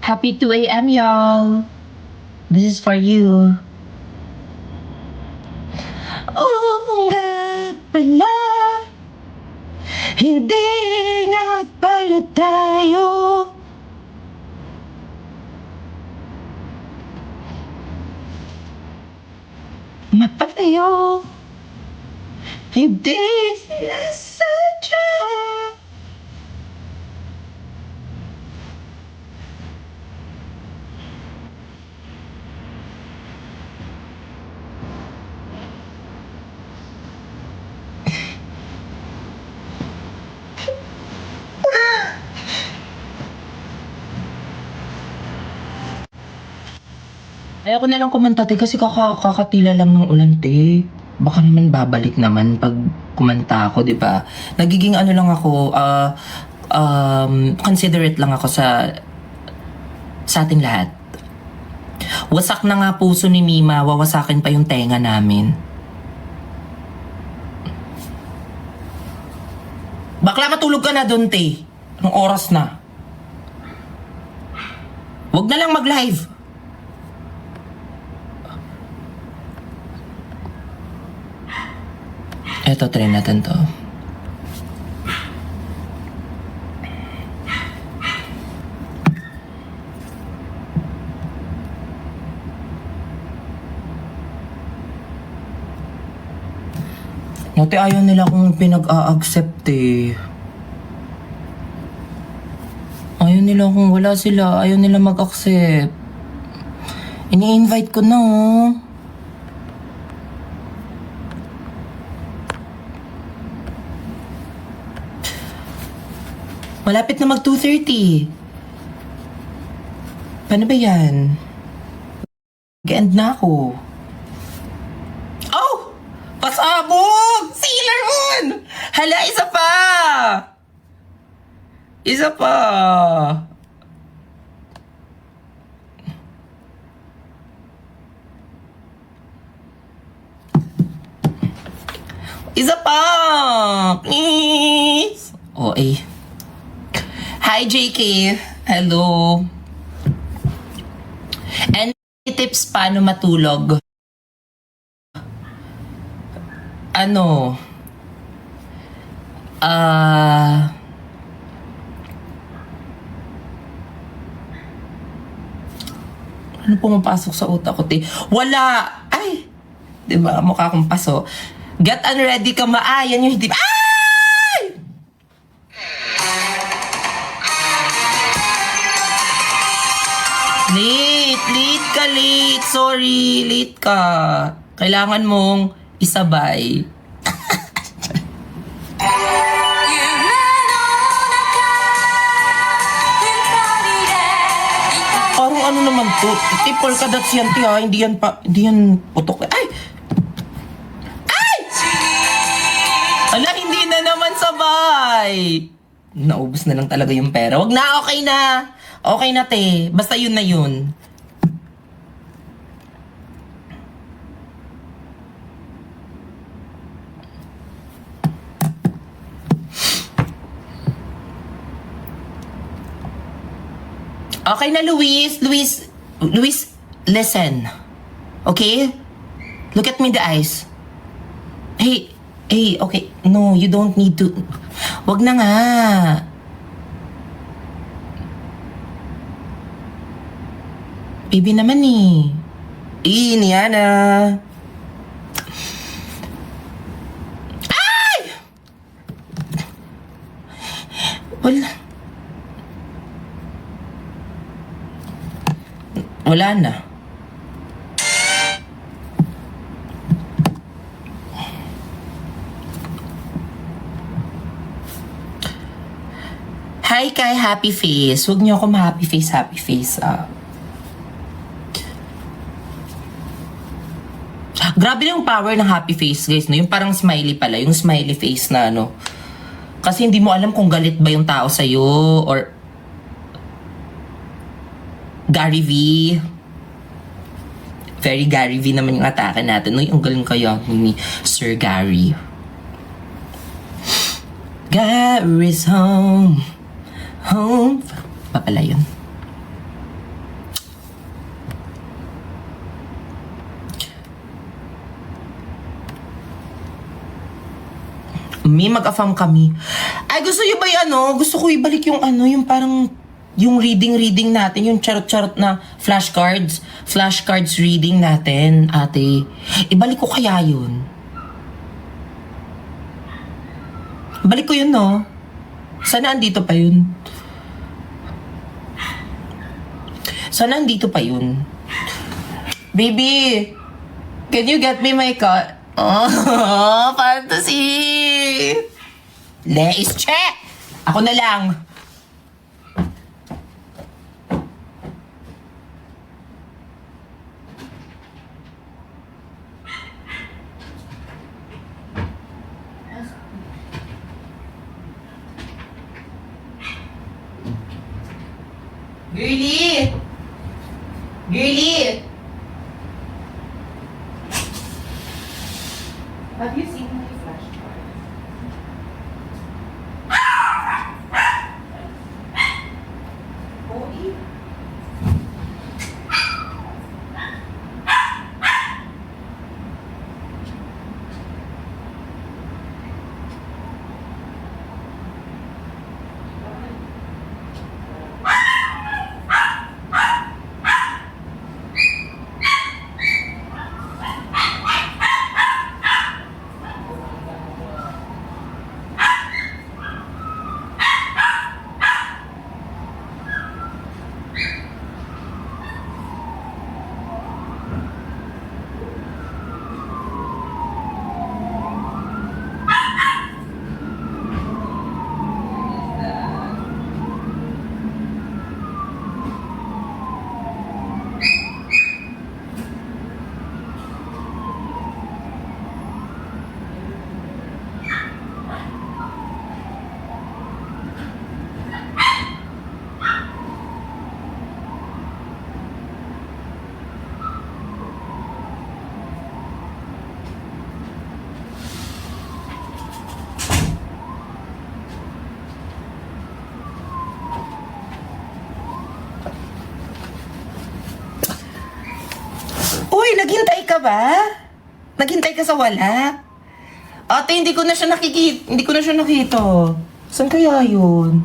Happy 2 a.m. y'all. This is for you. Oo nga pala, hindi nga pala tayo mapalayo. Hindi sinasadya. Ayoko na lang kumanta, te, kasi kakatila lang ng ulan, te. Baka naman babalik naman pag kumanta ako, di ba? Nagiging ano lang ako, considerate lang ako sa ating lahat. Wasak na nga puso ni Mima, wawasakin pa yung tenga namin. Bakla, matulog ka na doon, te. Anong oras na? Huwag na lang mag-live. Eto, try natin to. Ate, ayaw nila kung pinag-a-accept eh. Ayaw nila kung wala sila. Ayaw nila mag-accept. Ini-invite ko na oh. Malapit na mag 2:30. Paano ba yan? Mag-end na ako. Oh! Pasabog! Sailor Moon! Hala, isa pa! Isa pa! Isa pa! Please! Oh, eh. Hi, JK. Hello. And tips paano matulog? Ano? Ano pumapasok sa utak ko, te? Wala! Ay! Diba? Mukha akong paso. Get unready ka yan yung hindi... Ay! Late. Sorry, late ka. Kailangan mong isabay. Parang ano naman to? Tipol ka that's yan, tiya. Hindi yan putok. Ay! Ala, hindi na naman sabay. Naubos na lang talaga yung pera. Wag na, okay na. Okay na, te. Basta yun na yun. Okay na, Luis, listen. Okay? Look at me in the eyes. Hey, okay. No, you don't need to. Wag na nga. Baby naman eh. Niana. Ay! Wala na. Hi kay Happy Face. Huwag niyo ako ma-happy face, Grabe na yung power ng happy face, guys. No? Yung parang smiley pala. Yung smiley face na ano. Kasi hindi mo alam kung galit ba yung tao sa'yo or Gary V. Very Gary V naman yung atake natin. No? Yung galing kaya ni Sir Gary. Gary's home. Pa pala yun. May mag-affam kami. Ay, gusto nyo ba yung gusto ko ibalik yung yung parang, yung reading natin, yung charot-charot na flashcards. Flashcards reading natin, ate. Ibalik ko kaya yun. Balik ko yun, no? Sana andito pa yun. Sana andito pa yun. Baby, can you get me my cut? Oh, fantasy! Leis, check! Ako na lang. Girlie! Girlie! Have you seen my flashcard? Oh, eh. Uy, naghintay ka ba? Naghintay ka sa wala? Ate, hindi ko na siya nakita. Saan kaya yun?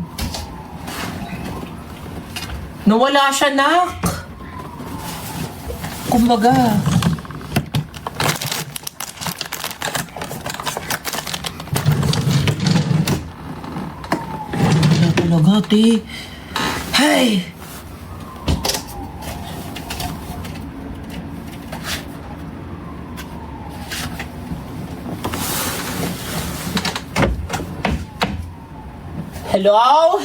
Nawala siya, nak. Kumbaga. Wala talaga, ate. Hay! Hello?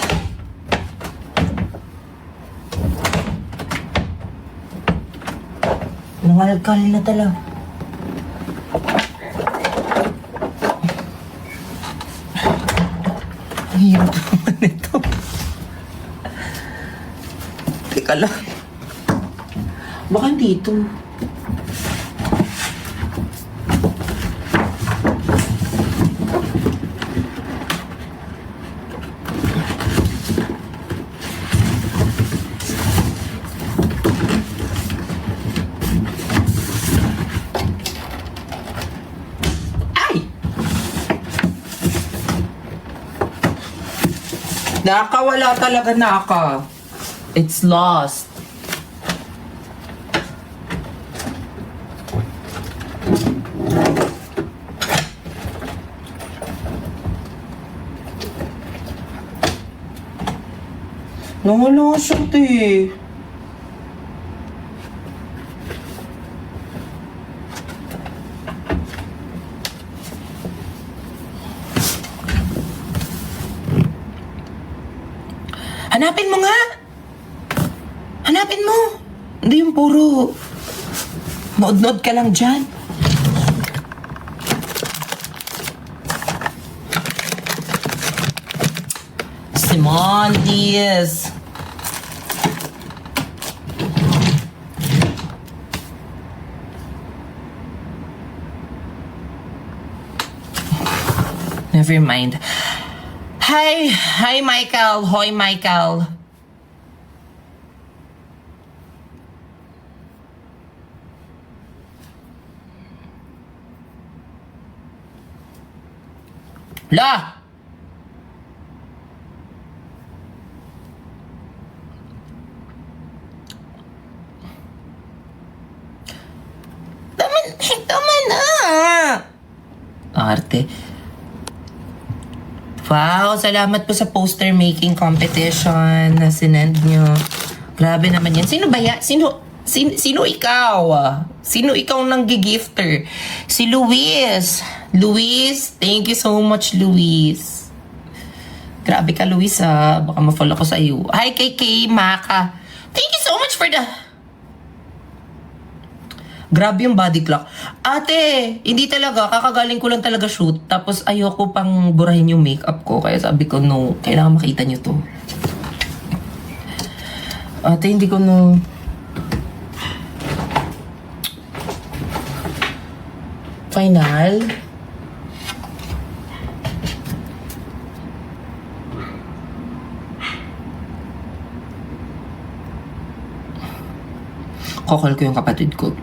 Nangalkal na talaga. Ang hirap naman ito. Teka lang. Baka dito. Nakawala talaga, naka. It's lost. Nawala siya, te. Hanapin mo nga! Hanapin mo! Hindi yung puro nood-nood ka lang dyan. Simon Diaz. Never mind. Hi, Michael. Hoy, Michael. La! Tama na! Arte. Wow, salamat po sa poster making competition na sinend nyo. Grabe naman yan. Sino ba yan? Sino ikaw? Sino ikaw nang gigifter? Si Luis. Luis, thank you so much, Luis. Grabe ka, Luis, ha. Baka ma-follow ko sa iyo. Hi, kay Maka. Thank you so much for the... Grabe yung body clock. Ate, hindi talaga. Kakagaling ko lang talaga shoot. Tapos ayoko pang burahin yung makeup ko. Kaya sabi ko, no. Kailangan makita nyo to. Ate, hindi ko no... Final. Kokol ko yung kapatid ko.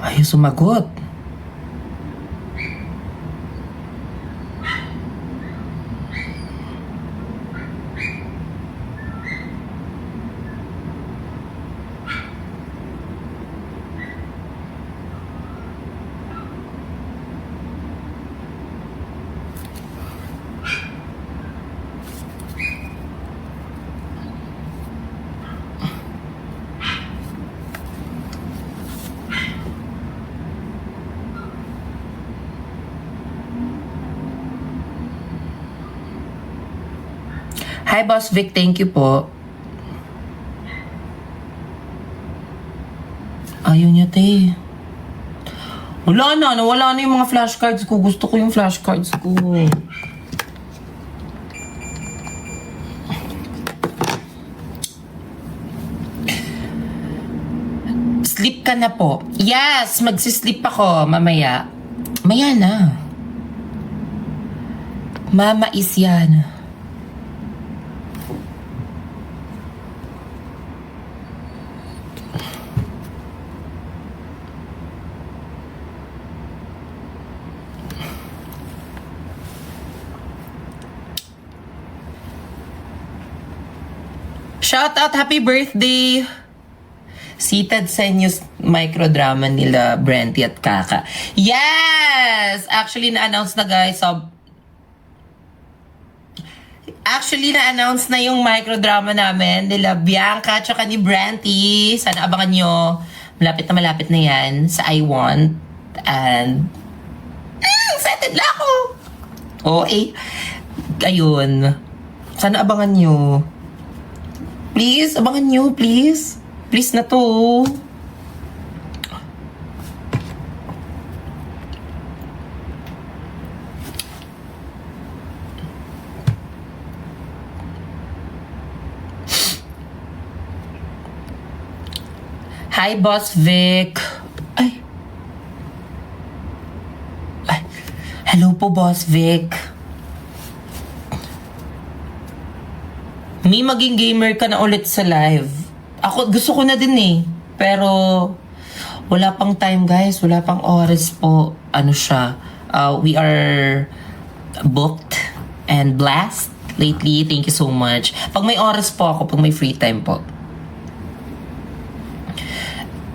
Ayaw sumagot. Hi, Boss Vic. Thank you po. Ayaw niya, te. Wala na. Nawala na yung mga flashcards ko. Gusto ko yung flashcards ko. Sleep ka na po. Yes! Magsisleep ako mamaya. Maya na. Mama is yan. Shout out, happy birthday! Seated sa news microdrama nila Brenty at Kaka. Yes! Actually, na-announce na guys. Actually, na-announce na yung microdrama namin nila Bianca at saka ni Brenty. Sana abangan nyo. Malapit na yan sa I Want. And excited na ako! Okay. Ayun. Sana abangan nyo. Please, abangan nyo, please. Please na to. Hi, Boss Vic. Ay. Hello po, Boss Vic. May maging gamer ka na ulit sa live. Ako, gusto ko na din eh. Pero, wala pang time guys. Wala pang oras po. Ano siya. We are booked and blessed lately. Thank you so much. Pag may oras po ako, pag may free time po.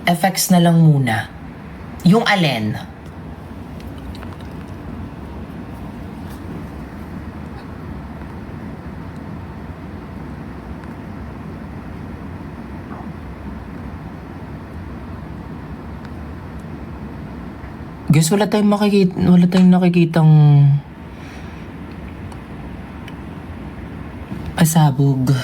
FX na lang muna. Yung alin? Guys, wala tayong nakikitang pasabog.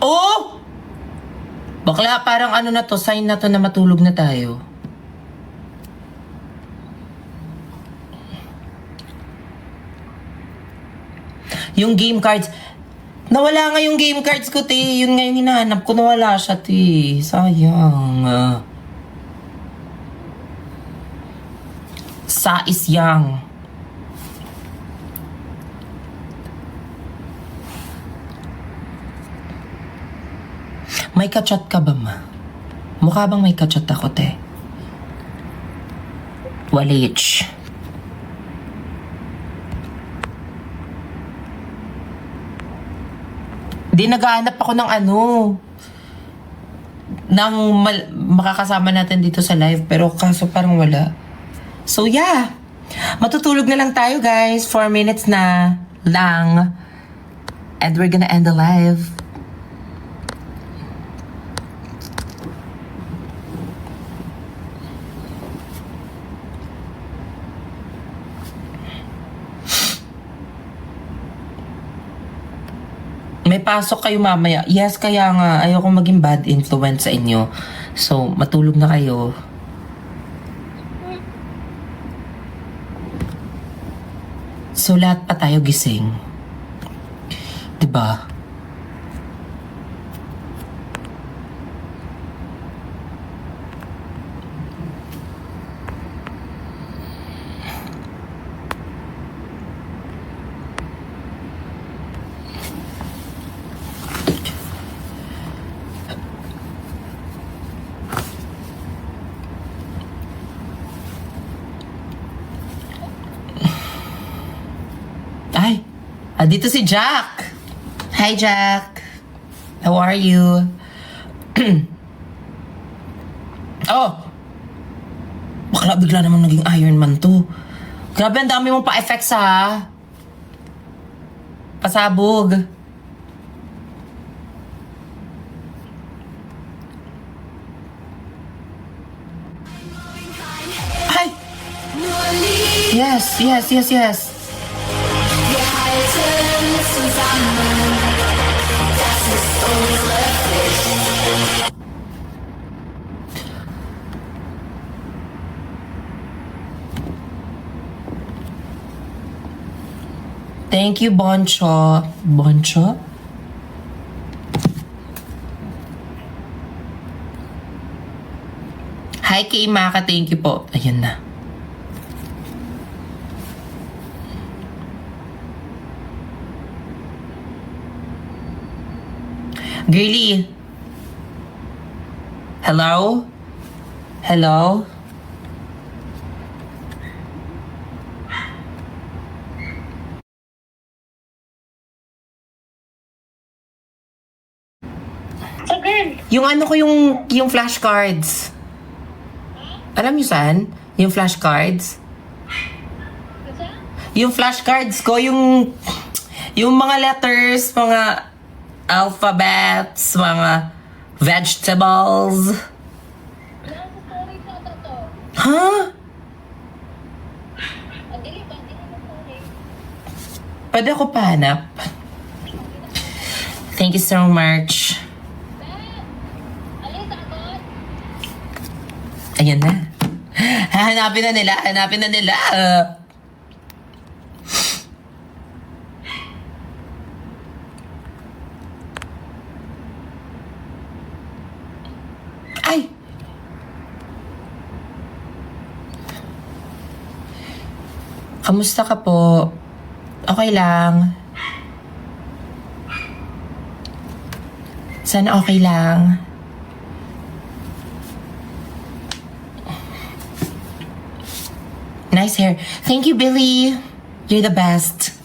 Oh! Bakla, parang ano na to, sign na to na matulog na tayo. Yung game cards. Nawala nga yung game cards ko, te. Yun nga yung hinahanap ko. Nawala siya, te. Sayang. Sa is young. May kachat ka ba, ma? Mukha bang may kachat ako, te? Walich. Di naghahanap ako ng ano. Makakasama natin dito sa live. Pero kaso parang wala. So yeah. Matutulog na lang tayo, guys. 4 minutes na lang. And we're gonna end the live. May pasok kayo mamaya. Yes, kaya nga. Ayoko maging bad influence sa inyo. So, matulog na kayo. So, lahat pa tayo gising. Diba? Ay, dito si Jack. Hi, Jack. How are you? Oh, bakla bigla naman naging Iron Man to. Grabe, ang dami mong pa-effects ha. Pasabog. Ay! Yes, yes, yes, yes. Thank you, Boncho. Boncho? Hi, kay Maka. Thank you po. Ayan na. Girly. Hello? Hello? Yung ano ko, yung flashcards. Alam niyo saan? Yung flashcards. Yung flashcards ko, yung mga letters, mga alphabets, mga vegetables. Huh? Pwede ako pahanap. Thank you so much. Ayan na. Hanapin na nila. Hanapin na nila. Ay! Kamusta ka po? Okay lang. Sana okay lang. Nice hair. Thank you, Billy. You're the best.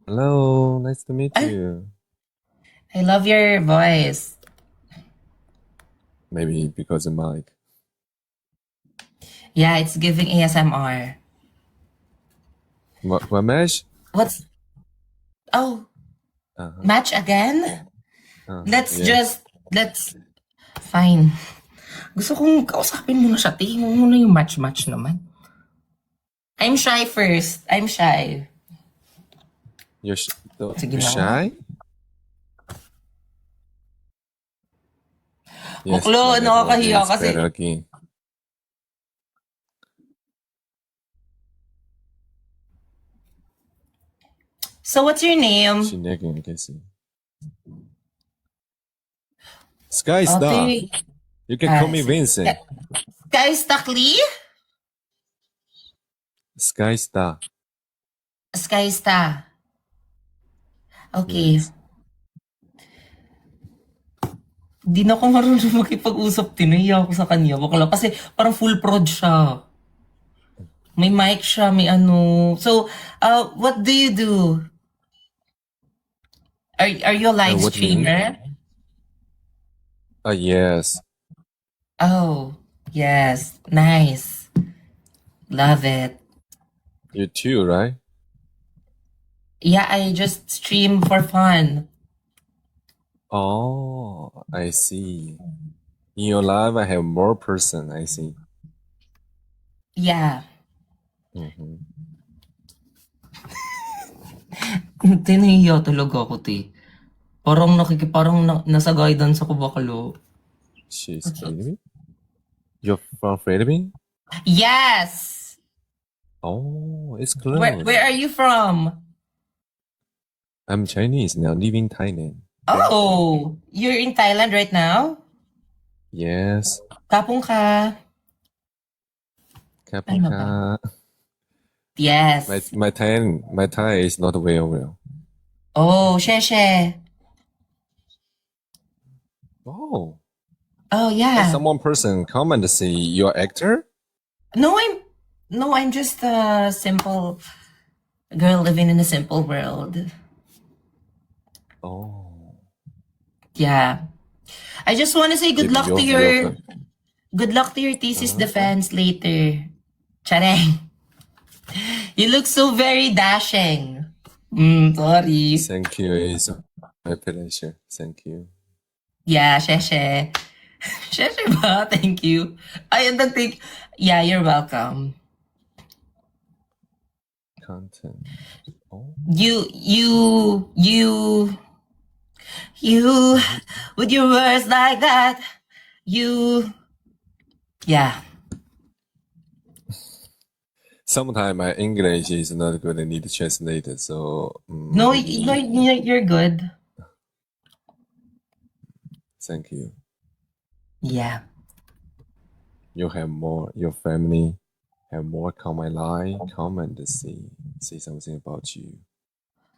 Hello, nice to meet Ay. you. I love your voice. Maybe because of mic. Yeah, it's giving ASMR. Ramesh? What's... Oh, match again? Yes. Let's... Fine. Gusto kong kausapin mo na siya. Tingin mo muna yung match-match naman. I'm shy first. I'm shy. Sige You're na. shy? Yes, Buklo, my network nakakahiya is kasi. better again. So what's your name? Shinigami, I can see. Sky Star. Ate. You can call me Vincent. Guys, Takli? Sky Star. Skysta. Okay. Yes. Di na ako marunong makipag-usap. Tinahiya ako sa kanya. Bakla. Kasi parang full prod siya. May mic siya, may ano. So, what do you do? Are you a live what do you mean? streamer? Yes. Oh, yes. Nice. Love it. You too, right? Yeah, I just stream for fun. Oh, I see. In your life, I have more person, I see. Yeah. Mm-hmm. Tinahiya talaga ako, te. Parang nasa guidance ako bakalo. She's Philippine? You're from Philippines? Yes! Oh, it's close. Where are you from? I'm Chinese now, living in Thailand. Oh, you're in Thailand right now? Yes. Kapong ka. Ano ba? Yes. My Thai is not very well. Oh, sheshe. Oh. Oh, yeah. Someone person come and say you're actor? No, I'm just a simple girl living in a simple world. Oh. Yeah. I just want to say good luck to your thesis defense later. Chareng. You look so very dashing. Sorry. Thank you. It's my pleasure. Thank you. Yeah, sheshe. Sheshe ba? Thank you. I don't think. Yeah, you're welcome. Content. Oh. You, with your words like that, yeah. Sometimes my English is not good. I need to translate it. So No, you're good. Thank you. Yeah. You have more. Your family have more comment line. Comment to say something about you.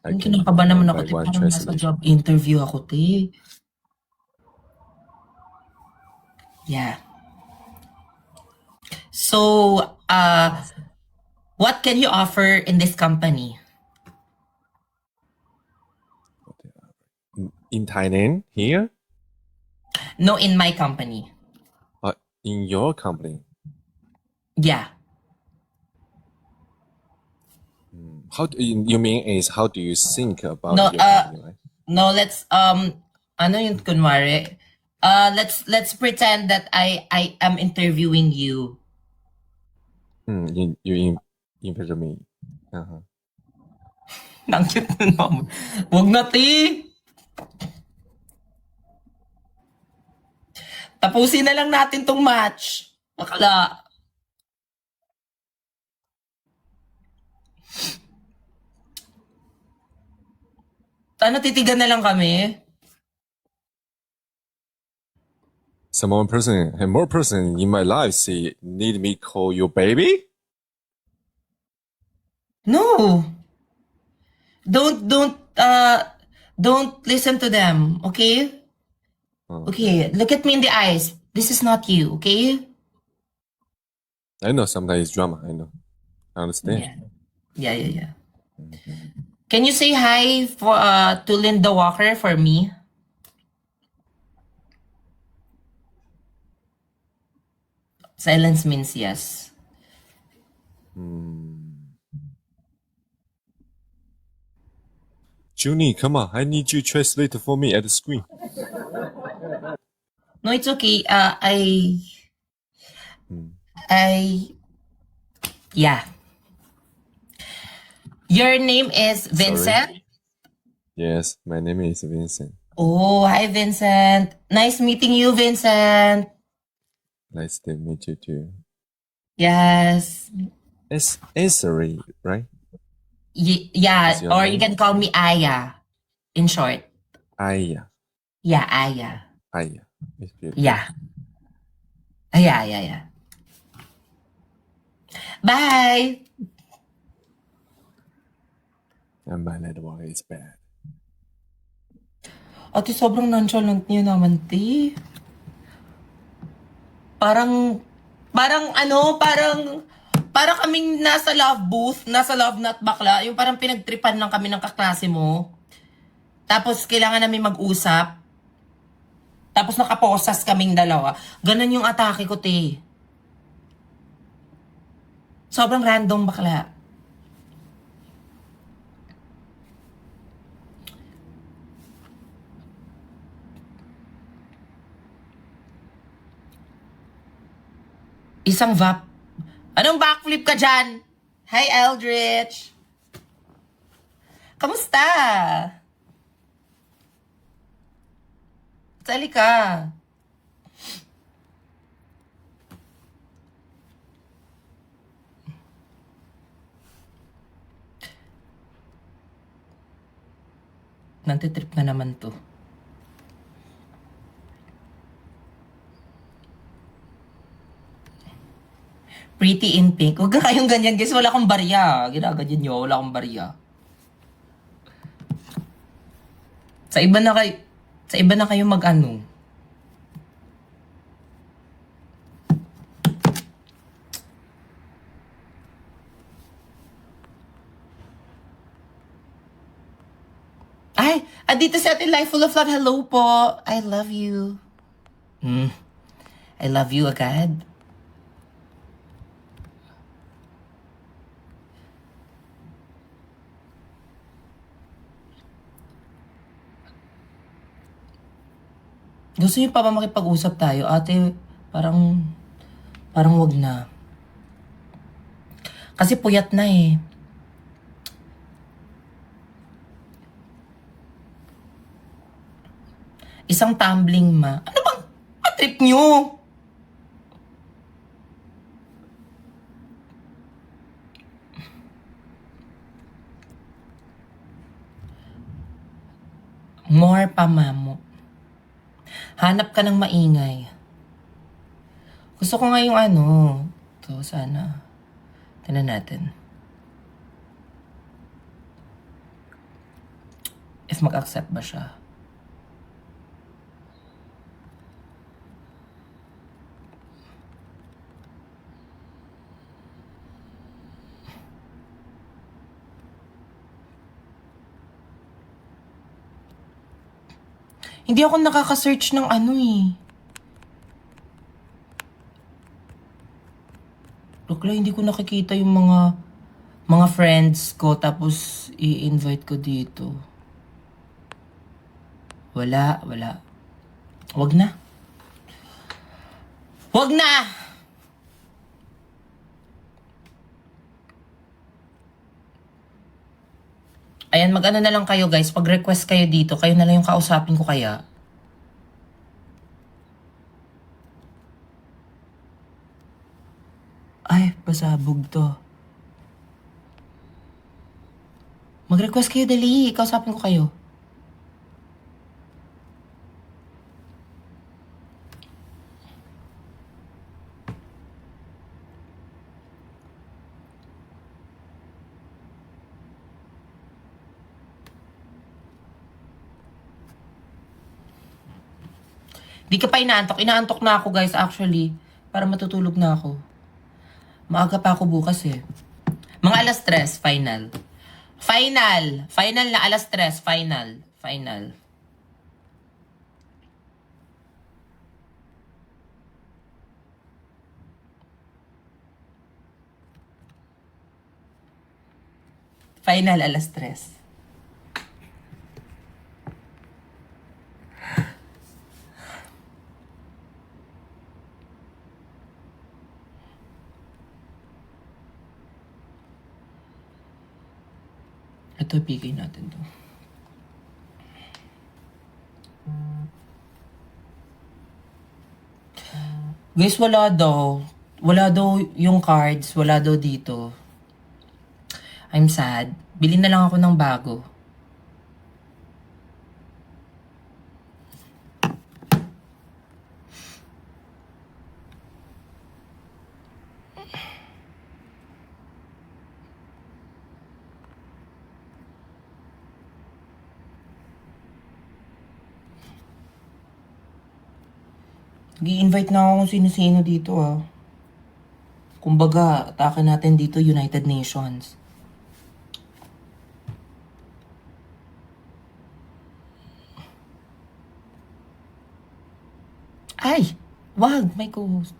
Ang kinakaba naman ako, by te. one Parang nasa translate. job interview ako, te. Yeah. So, what can you offer in this company? In Thailand, here, No, in my company. in your company. Yeah. How do you mean is how do you think about No, your company, right? No, let's ano yung kunwari? Let's pretend that I am interviewing you. You interview me. Ang cute na naman. Huwag na, ti! Tapusin na lang natin tong match. Bakala. Ano, titigan na lang kami? Someone person and more person in my life say need me call you baby? No. Don't listen to them, okay? Okay, look at me in the eyes. This is not you, okay? I know sometimes it's drama. I know. I understand. Yeah. Can you say hi for to Linda Walker for me? Silence means yes. Junie, come on. I need you to translate for me at the screen. No, it's okay. Yeah. Your name is Vincent? Yes, my name is Vincent. Oh, hi Vincent. Nice meeting you, Vincent. Nice to meet you too. Yes. It's Isari, right? Yeah, Is your or you name? can call me Aya, in short. Aya. Yeah, Aya. Aya. It's beautiful. Yeah. Yeah, yeah, yeah. Bye! And my network is bad. Ate, sobrang nonchalant niyo naman, te. Parang, parang kaming nasa love booth, nasa love nut bakla, yung parang pinagtripan lang kami ng kaklase mo. Tapos, kailangan namin mag-usap. Tapos, nakaposas kaming dalawa. Ganon yung atake ko, te. Sobrang random bakla. Isang vap. Anong backflip ka dyan? Hi, Eldritch. Kamusta? Sali ka. Nantitrip na naman to. Pretty in pink. Huwag ka kayong ganyan guys. Wala akong barya. Ginaganyan nyo. Wala akong barya. Sa iba na kayo mag-ano. Ay, dito sa atin Life Full of Love. Hello po. I love you. I love you agad. Gusto niyo pa ba makipag-usap tayo? Ate, parang wag na. Kasi puyat na eh. Isang tumbling ma. Ano bang trip nyo? More pa, mamo. Hanap ka ng maingay. Gusto ko nga yung ano. To, sana. Tignan natin. If mag-accept ba siya. Hindi ako nakaka-search ng ano eh. Bakla, hindi ko nakikita yung mga friends ko tapos i-invite ko dito. Wala. Wag na. Wag na! Ayan, mag-ano na lang kayo guys. Pag request kayo dito, kayo na lang yung kausapin ko kaya. Ay, pasabog to. Mag-request kayo, dali. Kausapin ko kayo. Di ka pa inaantok. Inaantok na ako guys actually. Para matutulog na ako. Maaga pa ako bukas eh. Mga alas 3, final. Final na alas 3, final. Final alas 3. Ito, ibigay natin to. Guys, wala daw. Wala daw yung cards. Wala daw dito. I'm sad. Bili na lang ako ng bago. Gi-invite na ako kung sino-sino dito Kumbaga, atake natin dito United Nations. Ay! Wag! May co-host.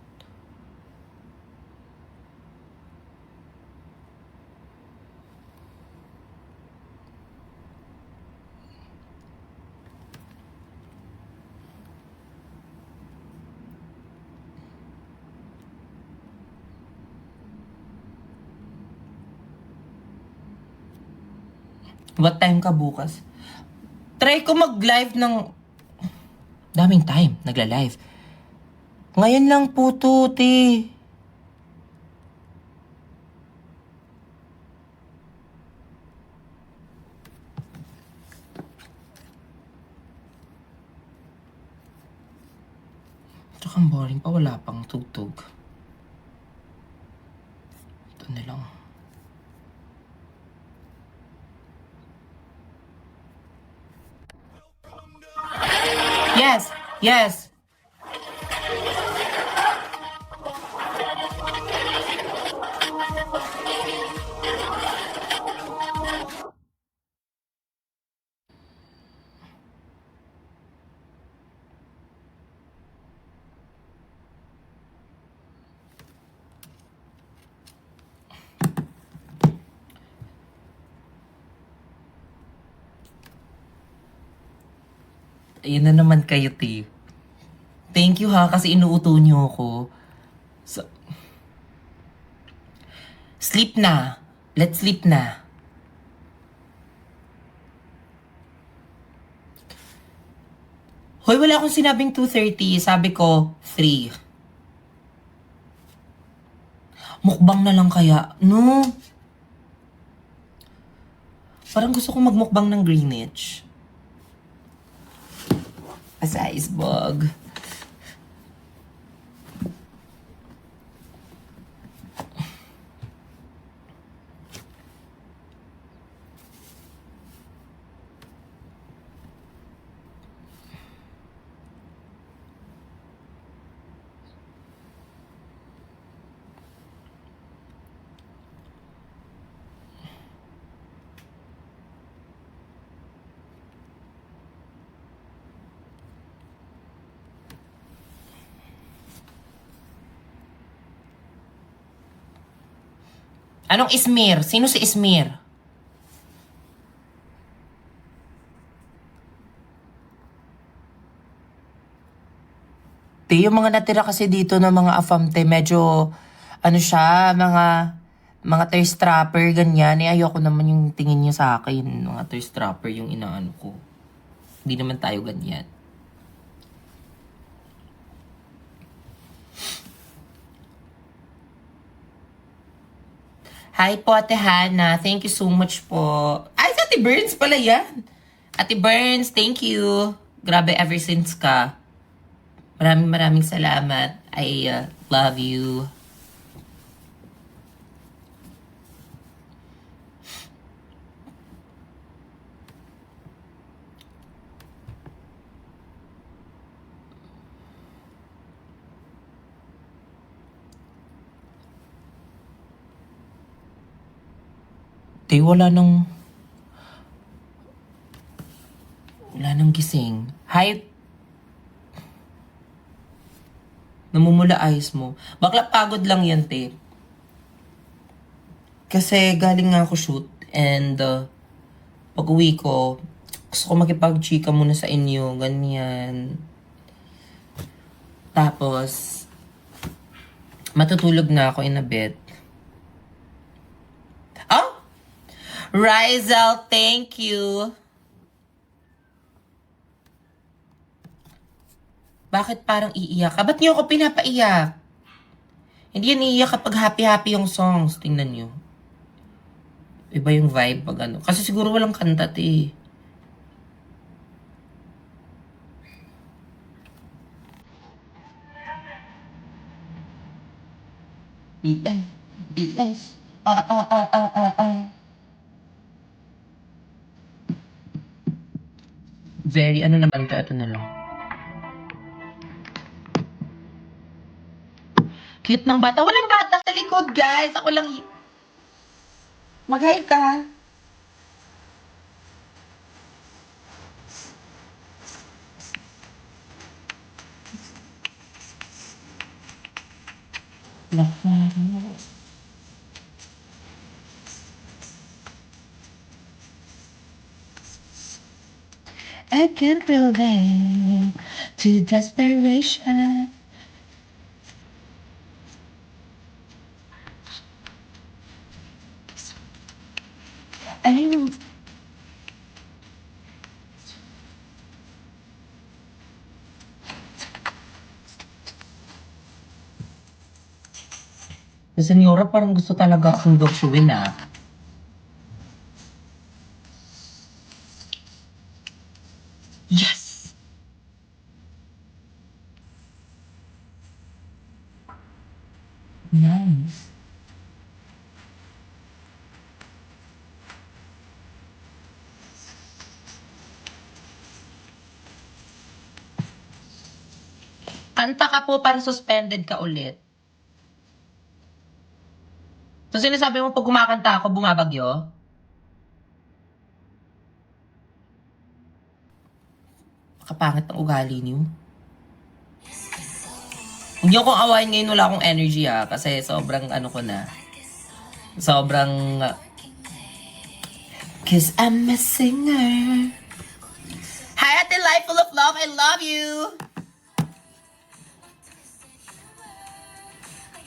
What time ka bukas? Try ko mag-live ng... Daming time, nagla-live. Ngayon lang po to, te. Tsaka ang boring pa, wala pang tugtog. Ito na lang. Yes! Yes! Ayun na naman kayo, te. Thank you ha, kasi inuuto niyo ako. So, sleep na. Let's sleep na. Hoy, wala akong sinabing 2:30. Sabi ko, 3. Mukbang na lang kaya. No. Parang gusto ko magmukbang ng Greenwich. Asais bug. Anong Ismir? Sino si Ismir? Te, yung mga natira kasi dito ng mga afamte, medyo, ano siya, mga thirst trapper, ganyan. Eh, ayoko naman yung tingin niyo sa akin. Mga thirst trapper yung inaano ko. Hindi naman tayo ganyan. Hi po, Ate Hannah. Thank you so much po. Ay, si Ate Burns pala yan. Ate Burns, thank you. Grabe, ever since ka. Maraming salamat. I love you. Te, wala nang gising. Hi. Namumula eyes mo. Bakla pagod lang yan, te. Kasi galing nga ako shoot and pag uwi ko, gusto ko makipag-chika muna sa inyo, ganyan. Tapos, matutulog na ako in a bed. Ah? Rizel, thank you. Bakit parang iiyak ka? Ba't niyo ako pinapaiyak? Hindi yan iiyak kapag happy-happy yung songs. Tingnan niyo. Iba yung vibe pag ano. Kasi siguro walang kantat eh. Very ano naman to. Ito na lang. Cute ng bata. Walang bata sa likod, guys. Ako lang. Mag-hi ka. I can't relate to desperation. I'm Senyora, parang gusto talaga akong doksuin ah. Yes! Nice. Kanta ka po para suspended ka ulit. So sinasabi mo pag kumakanta ako, bumabagyo? Kapangit ng ugali niyo. Huwag niyo akong awayin ngayon, wala akong energy ah. Kasi sobrang ano ko na. Sobrang... Cause I'm a singer. Hi, Ate Life Full of Love. I love you.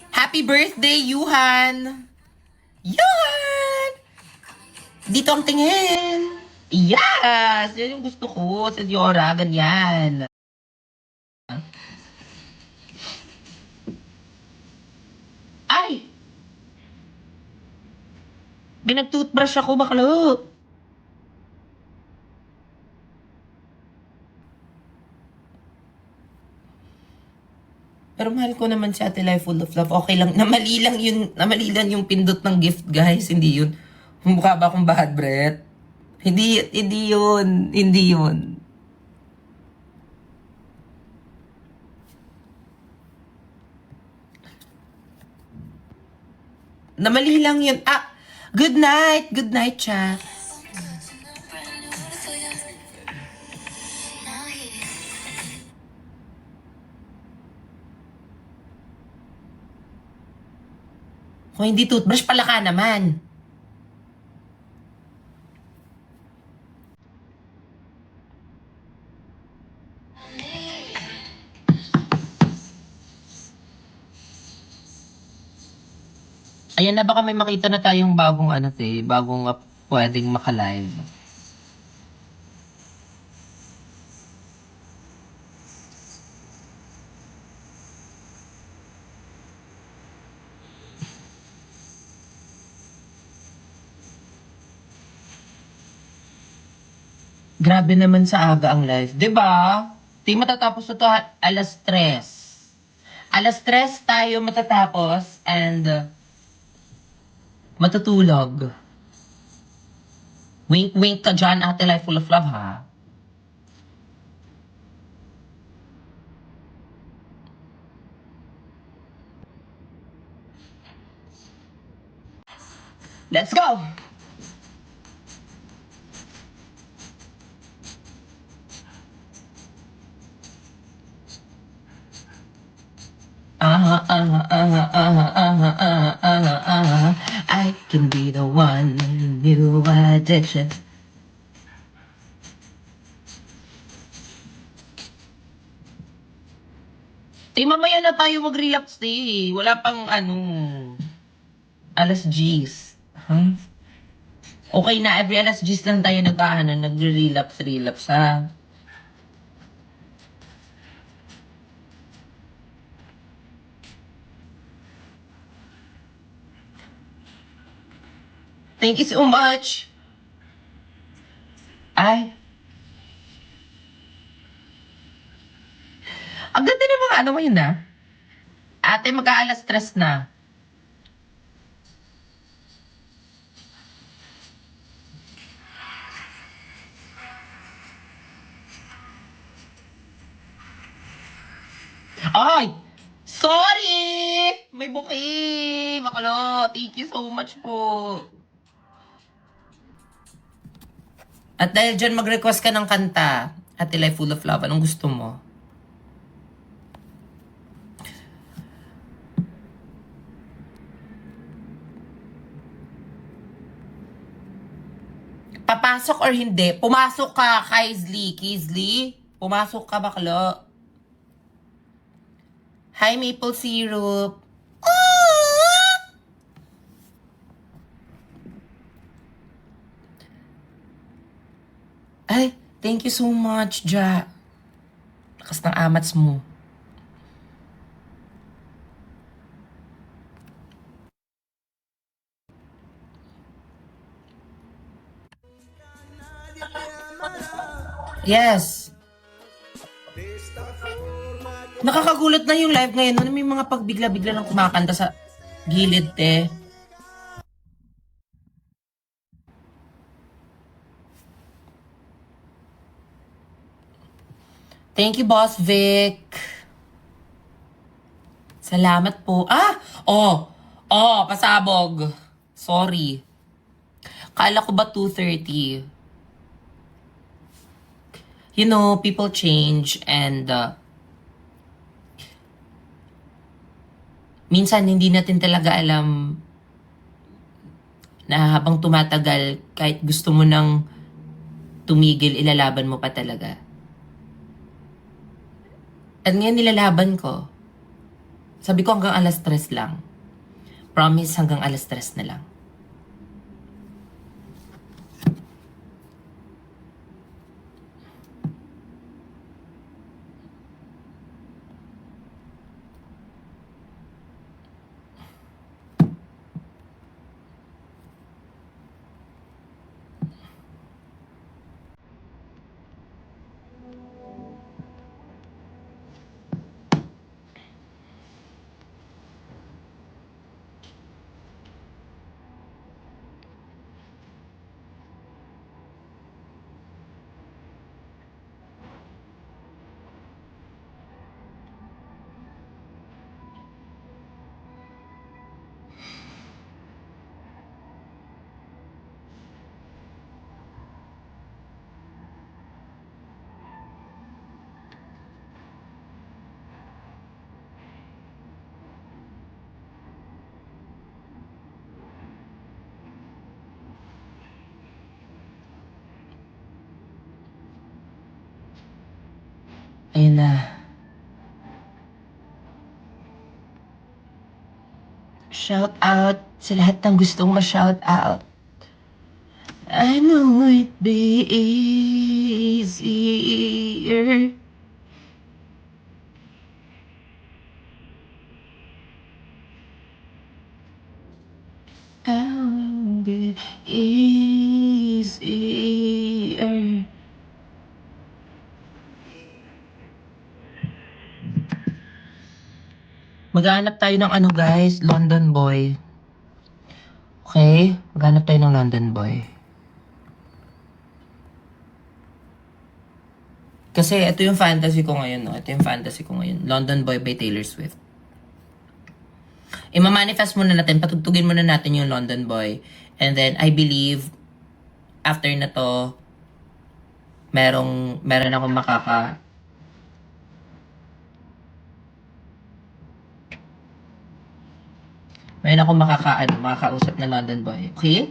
Happy birthday, Yuhan. Yuhan! Dito ang tingin. Yes! Yan yung gusto ko, Senyora. Ganyan. Ay! Binag-toothbrush ako, baklo. Pero mahal ko naman si Ate Life Full of Love. Okay lang. Namali lang yung pindot ng gift, guys. Hindi yun. Mukha ba akong bad breath? Hindi yun. Hindi yun. Namali lang yun. Ah, good night. Good night, chat. Kung hindi toothbrush, pala ka naman. Ayan na, baka may makita na tayong bagong ano, bagong pwedeng maka-live. Grabe naman sa aga ang live. 'Di ba? Di matatapos na to alas 3. Alas 3 tayo matatapos and matutulog. Wink wink ka dyan, Ate Life Full of Love ha. Let's go! I can be the one, new addiction. Mamaya na tayo mag-relax Wala pang ano, alas G's. Huh? Okay na, every alas 10 lang tayo nagre-relapse, ha? Thank you so much. Ay, ang ganda ng mga ano mo yun, ha? Ate, mag-aalas 3 na. Ay! Sorry! May booking! Makalo, thank you so much po. At dahil dyan mag-request ka ng kanta, Ate Life Full of Love, anong gusto mo? Papasok or hindi? Pumasok ka, Kaisley. Pumasok ka, baklo. Hi, maple syrup. Ay, thank you so much, Ja. Lakas ng amats mo. Yes. Nakakagulat na yung live ngayon. Ano, may mga pagbigla-bigla lang kumakanta sa gilid, te. Thank you, Boss Vic. Salamat po. Pasabog. Sorry. Kala ko ba 2:30? You know, people change and minsan hindi natin talaga alam na habang tumatagal, kahit gusto mo nang tumigil, ilalaban mo pa talaga. At ngayon nilalaban ko. Sabi ko hanggang alas 3 lang. Promise hanggang alas 3 na lang. Ayun na. Shout out sa lahat ng gustong ma-shout out. I know it'd be easier. I will be easier. Maghanap tayo ng ano guys, London Boy. Okay? Maghanap tayo ng London Boy. Kasi ito yung fantasy ko ngayon, no? Ito yung fantasy ko ngayon. London Boy by Taylor Swift. Ima-manifest muna natin, patugtugin muna natin yung London Boy. And then, I believe, after na to, meron akong makakausap na London Boy. Okay?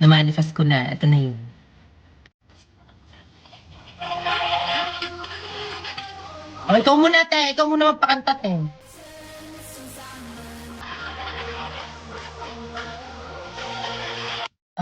Na-manifest ko na. Ito na yun. Oh, ikaw muna, te. Ikaw muna magpakanta, te.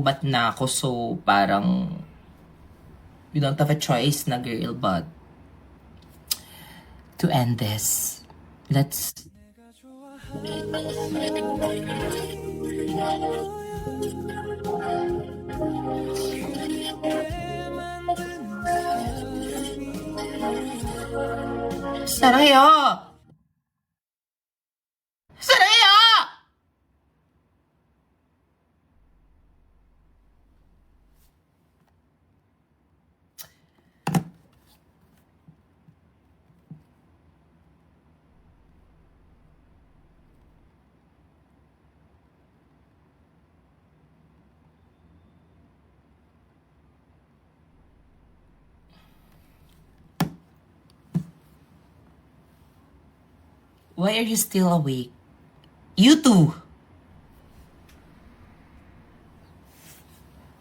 nalolobat na ako. So, parang, you don't have a choice na girl, but to end this, let's... Saraya! Saraya! Why are you still awake? You too!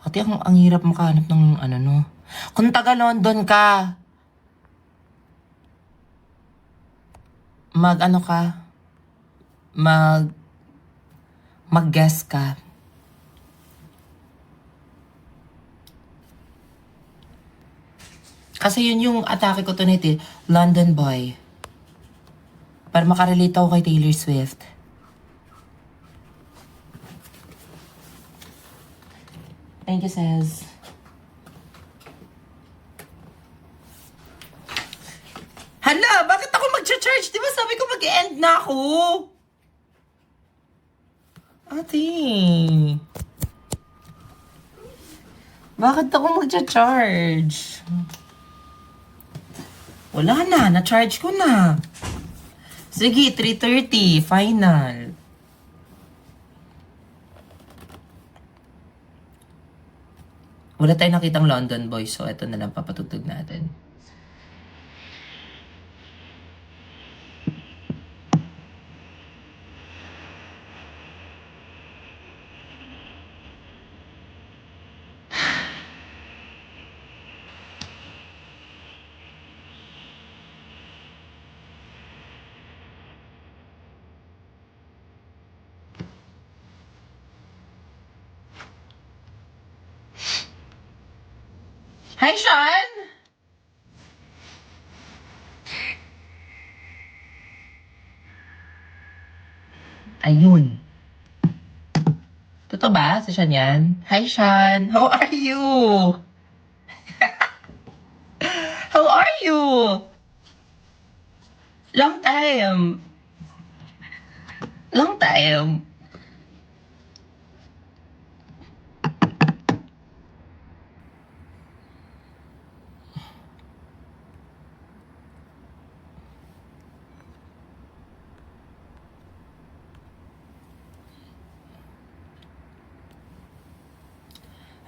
Ate, ang hirap makahanap ng ano no. Kung taga London ka, mag-guess ka. Kasi yun yung atake ko tonight eh, London Boy. Para makarelate ako kay Taylor Swift. Thank you, Sez. Hala, bakit ako mag-charge? Di ba sabi ko mag-end na ako? Ate. Bakit ako mag-charge? Wala na, na-charge ko na. Sige, 3:30, final. Wala tayong nakitang London Boy, so eto na lang papatugtog natin. Hi, Sean! Ayun. Totoo ba? Si Sean yan? Hi, Sean! How are you? How are you? Long time. Long time.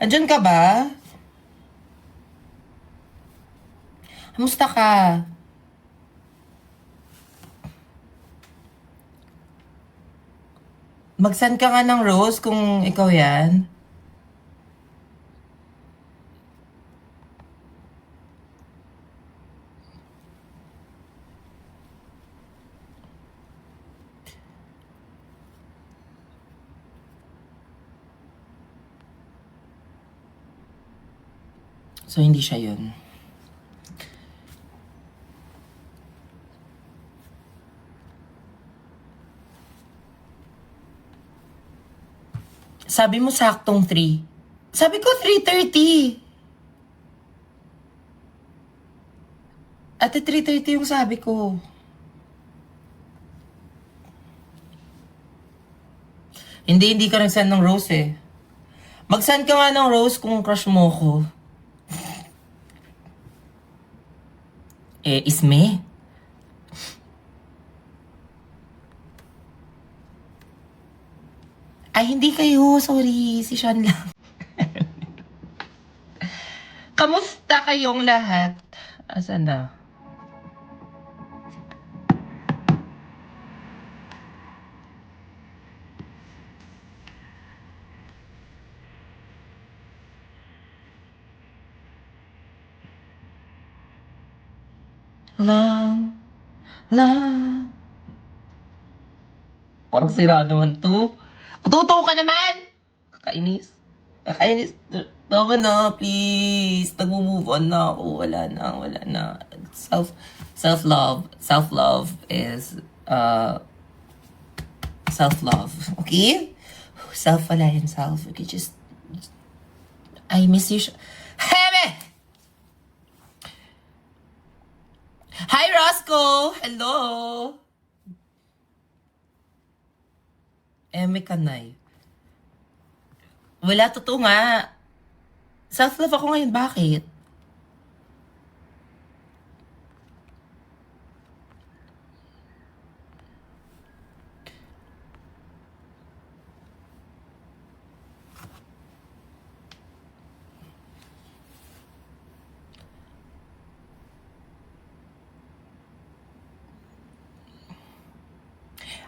Andyan ka ba? Kamusta ka? Mag-send ka nga ng rose kung ikaw yan. So, hindi siya yun. Sabi mo saktong 3. Sabi ko 3:30. Ate, 3:30 yung sabi ko. Hindi ka nag-send ng rose eh. Mag-send ka nga ng rose kung crush mo ko. Isme. Ay, hindi kayo. Sorry. Si Sean lang. Kamusta kayong lahat? Asan na? Lang. Parang sira naman to. Tututo ka naman! Kakainis. Ay, tama na, please. Nag-move on na ako. Wala na. Self-love is, self-love. Okay? Self-reliant self. Okay, just, I miss you. Hebe! Hi, Roscoe! Hello! Eme Kanay. Wala, totoo nga. Self-love ako ngayon. Bakit?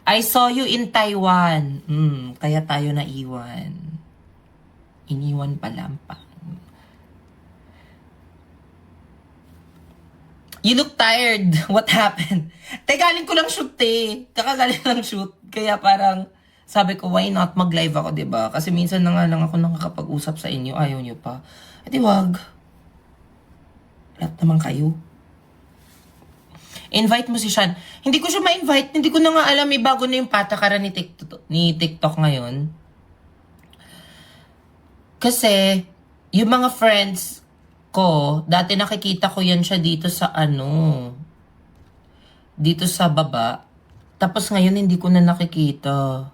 I saw you in Taiwan. Kaya tayo naiwan. Iniwan pa lampa. You look tired. What happened? Galing ko lang shoot eh. Kakagaling lang shoot. Kaya parang sabi ko, why not mag-live ako, diba? Kasi minsan na nga lang ako nakakapag-usap sa inyo. Ayaw nyo pa. Eh di wag. Lahat naman kayo. Invite mo si Sean. Hindi ko siya ma-invite. Hindi ko na nga alam. May bago na yung patakaran ni TikTok ngayon. Kasi, yung mga friends ko, dati nakikita ko yan siya dito sa dito sa baba. Tapos ngayon, hindi ko na nakikita.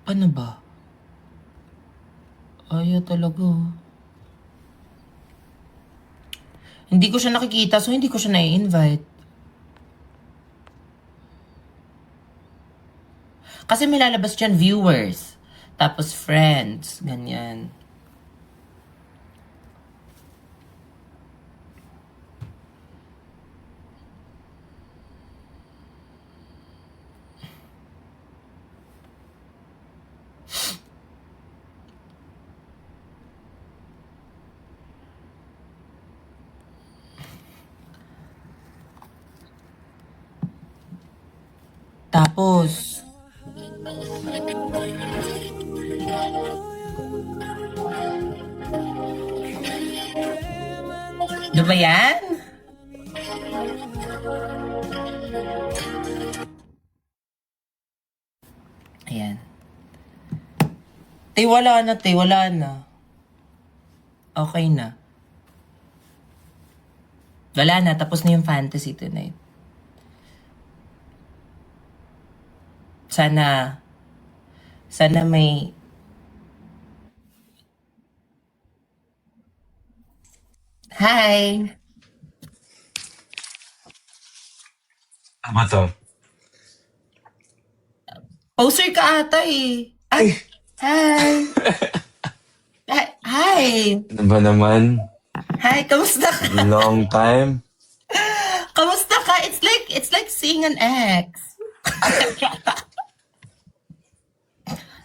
Paano ba? Ayaw talaga. Hindi ko siya nakikita, so hindi ko siya na-invite. Kasi may lalabas dyan, viewers. Tapos friends. Ganyan. Tapos, di ba yan? Ayan. Wala na, wala na. Okay na. Wala na, tapos na yung fantasy tonight. Sana may hi. Ano ba to? Poster ka ata eh. Ay, hi. Hi. Ano ba naman? Hi, kamusta ka? Long time? Kamusta ka? It's like seeing an ex.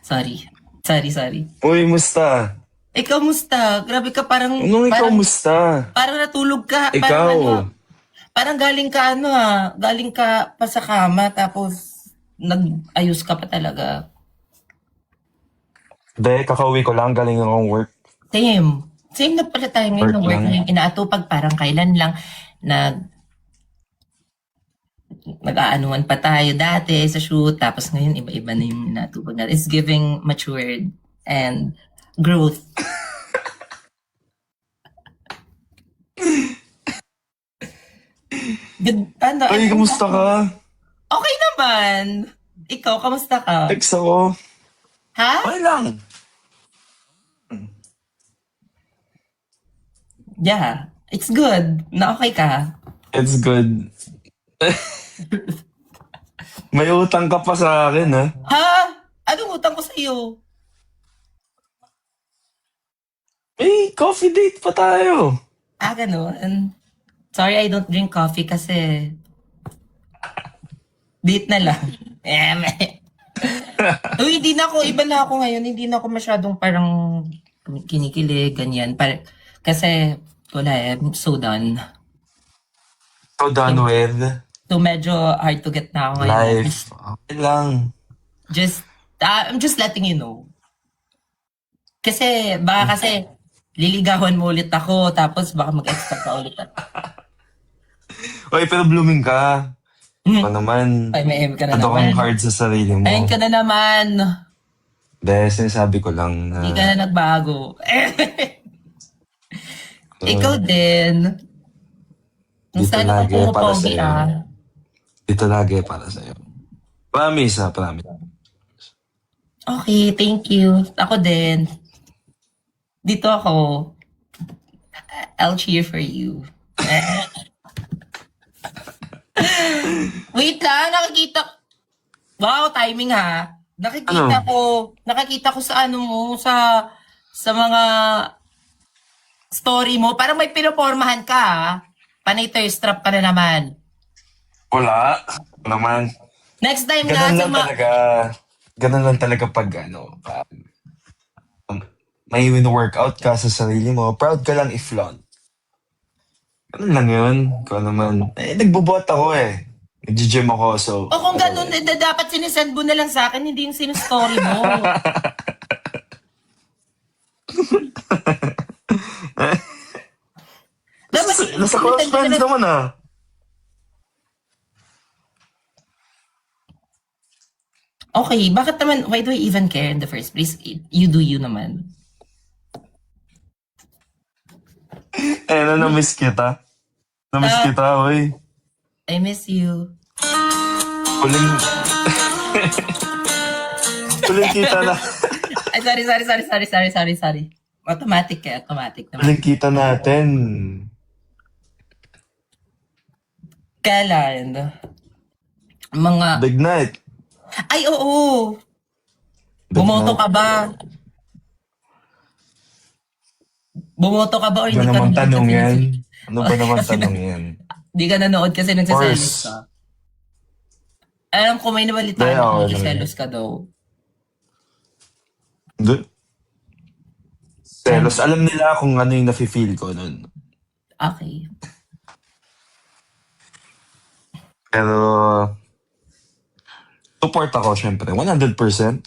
Sorry. Uy, musta? Ikaw musta? Grabe ka parang Anong ikaw parang, musta? parang natulog ka. Ikaw? Parang galing ka galing ka pa sa kama tapos nag-ayos ka pa talaga. Be, kakauwi ko lang, galing akong work. Same na pala tayo ngayon ng Work work lang. na inaatupag parang kailan lang nag-aanuan pa tayo dati sa shoot tapos ngayon iba-iba na yung inaatupag natin. It's giving matured and growth. Good, Uy, kamusta ka? Okay naman. Ikaw, kamusta ka? Text ako. Ha? Okay lang. Yeah. It's good. Na okay ka. It's good. May utang ka pa sa akin, ha? Ha? Anong utang ko sa'yo? May coffee date pa tayo. Ganun. Sorry, I don't drink coffee kasi date na lang. Uy, hindi na ako, iba na ako ngayon. Hindi na ako masyadong parang kinikilig, ganyan. Kasi, wala I'm so done. So done with. So medyo hard to get na ako ngayon. Life. Okay lang. I'm just letting you know. Kasi, baka kasi, liligawan mo ulit ako, tapos baka mag-expect ka ulit. Oy, pero blooming ka. Ikaw naman. Ay, may aim ka na Ano naman. kang hard sa sarili mo. Ayun ka na naman. Dahil sinasabi ko lang na... Hindi ka na nagbago. Ikaw din. Kung Dito saan lagi ako para pumapogi sa'yo. Dito lagi para sa'yo. Promise ha, promise. Okay, thank you. Ako din. Dito ako. I'll cheer for you. Wait lang, nakikita. Wow, timing ha. Nakikita ko sa ano mo, sa mga story mo. Parang may pinopormahan ka ha. Panay thirst trap ka na naman. Wala. Naman. Next time Ganun na lang talaga. Ganun lang talaga pag may win-workout ka sa sarili mo, proud ka lang i-flaunt. Ganun lang yun. Ikaw naman. Nagbubot ako eh. Nag-gym ako, so... O kung ganun, dapat sinisend mo na lang sa akin, hindi yung sinustory mo. Dapat Nasa close friends naman ah. Okay, bakit naman, why do I even care in the first place? You do you naman. Na-miss kita. Na-miss kita, oy. I miss you. Huling... Huling kita na. Ay, sorry. Automatic naman. Huling kita natin. Kailan? Mga, Big night. ay oo. Bumoto ka ba? Bumoto ka ba o Ano hindi ba ka namang nanonood tanong kasi yan? nagsi- Ano ba namang tanong yan? Hindi ka nanood kasi nagsiselos Course. ka. Alam ko may nabalita Hindi, na ako nagsiselos ka daw. Hindi. Selos. Alam nila kung ano yung nafe-feel ko nun. Okay. Pero... Support ako, syempre. 100%.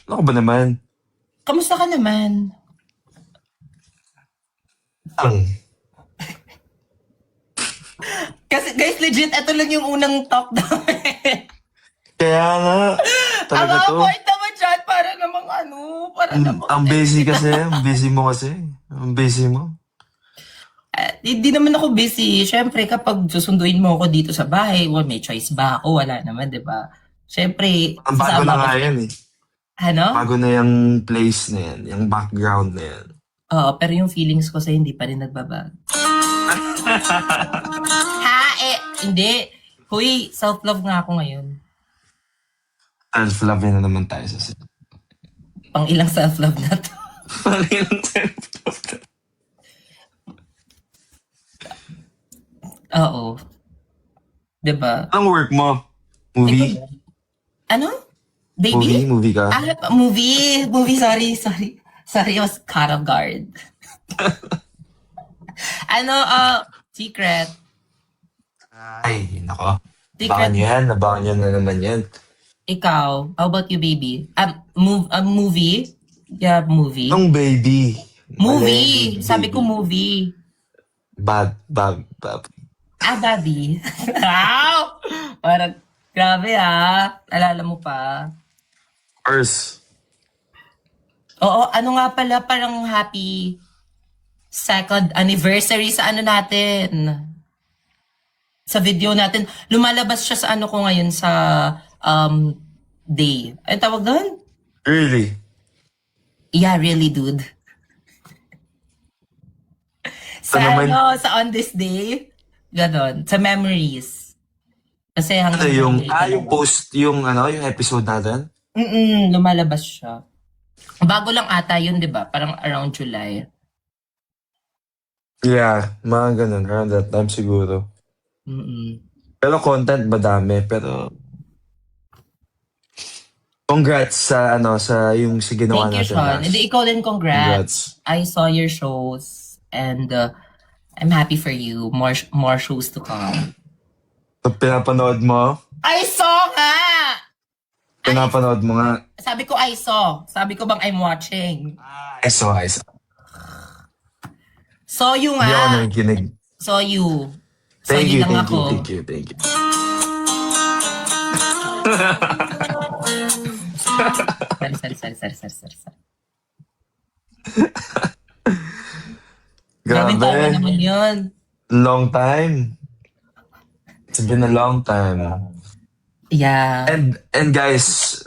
Ano ba naman? Kamusta ka naman? Kasi guys, legit, ito lang yung unang talk namin. Kaya nga. Talaga Ang to. awkward naman dyan, para namang ano, para namang... Ang busy kasi. Ang busy mo kasi. Ang busy mo. Hindi naman ako busy. Siyempre, kapag susunduin mo ako dito sa bahay, well, may choice ba ako? Wala naman, di ba? Siyempre, Ang bago na nga yan eh. Ano? Bago na yung place na yan. Yung background na yan. Oo, pero yung feelings ko sa hindi pa rin nagbabago. Hindi. Huy, self-love nga ako ngayon. Self-love na naman tayo sa Pang ilang self-love na to. Oo. Diba? Anong work mo? Movie? Ano? Baby? Movie ka? Movie. Sorry, I was caught off guard. Secret. Ay, nako. Secret. Abangan nyo na naman yan. Ikaw, how about you, baby? Movie? Yeah, movie. Anong baby? Movie! Mali, Sabi baby. ko movie. Bab. Baby. Wow! Parang, grabe Alala mo pa. Earth. Oo, ano nga pala, parang happy second anniversary sa ano natin. Sa video natin. Lumalabas siya sa ano ko ngayon sa day. Ay, tawag doon? Really? Yeah, really, dude. Sa naman? sa on this day, ganon, sa memories. Kasi hanggang... Ano yung post, yung episode natin? Lumalabas siya. Bago lang ata yun, di ba? Parang around July. Yeah, mga ganun. Around that time siguro. Pero content madami, pero... Congrats sa yung ginawa Thank you, natin Sean. last. Hindi, ikaw din, congrats. Congrats. I saw your shows and I'm happy for you. More shows to come. At pinapanood mo? I saw nga! Pinapanood mo nga. Sabi ko I saw. Sabi ko bang I'm watching. I saw. Saw you Hindi ako nga. nakikinig. Saw you. Thank Saw you, lang thank you, ako. thank you, thank you. Sorry. Grabe tawa Grabe. naman yun. Long time. It's been a long time. Yeah. And guys,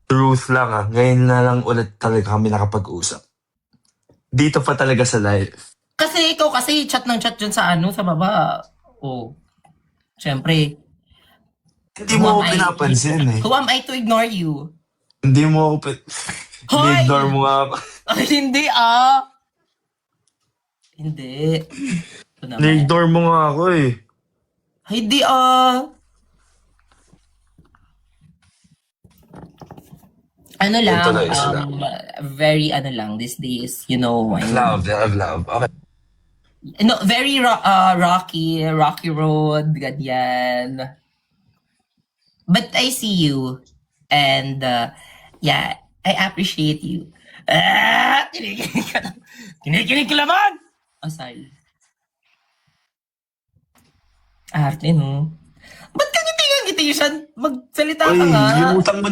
truth lang ngayon na lang ulit talaga kami nakapag-usap. Dito pa talaga sa live. Kasi ikaw kasi chat ng chat dyan sa sa baba. Oh. Siyempre. Hindi mo ako pinapansin eh. Who am I to ignore you? Hindi mo ako Hoy! ni-ignore mo nga ako. Ay, hindi Hindi. Ito naman. Ni-ignore mo nga ako eh. Ay, hindi Ano lang, Tuloy sila. very lang, these days, you know. Love. Okay. No, very rocky road, ganyan. But I see you. And, yeah, I appreciate you. Kinikinig ka lang. Kinikinig ka naman! Oh, sorry. Arte, no? Ba't ka ngiti siya? Magsalita ka Oy, nga. yung utang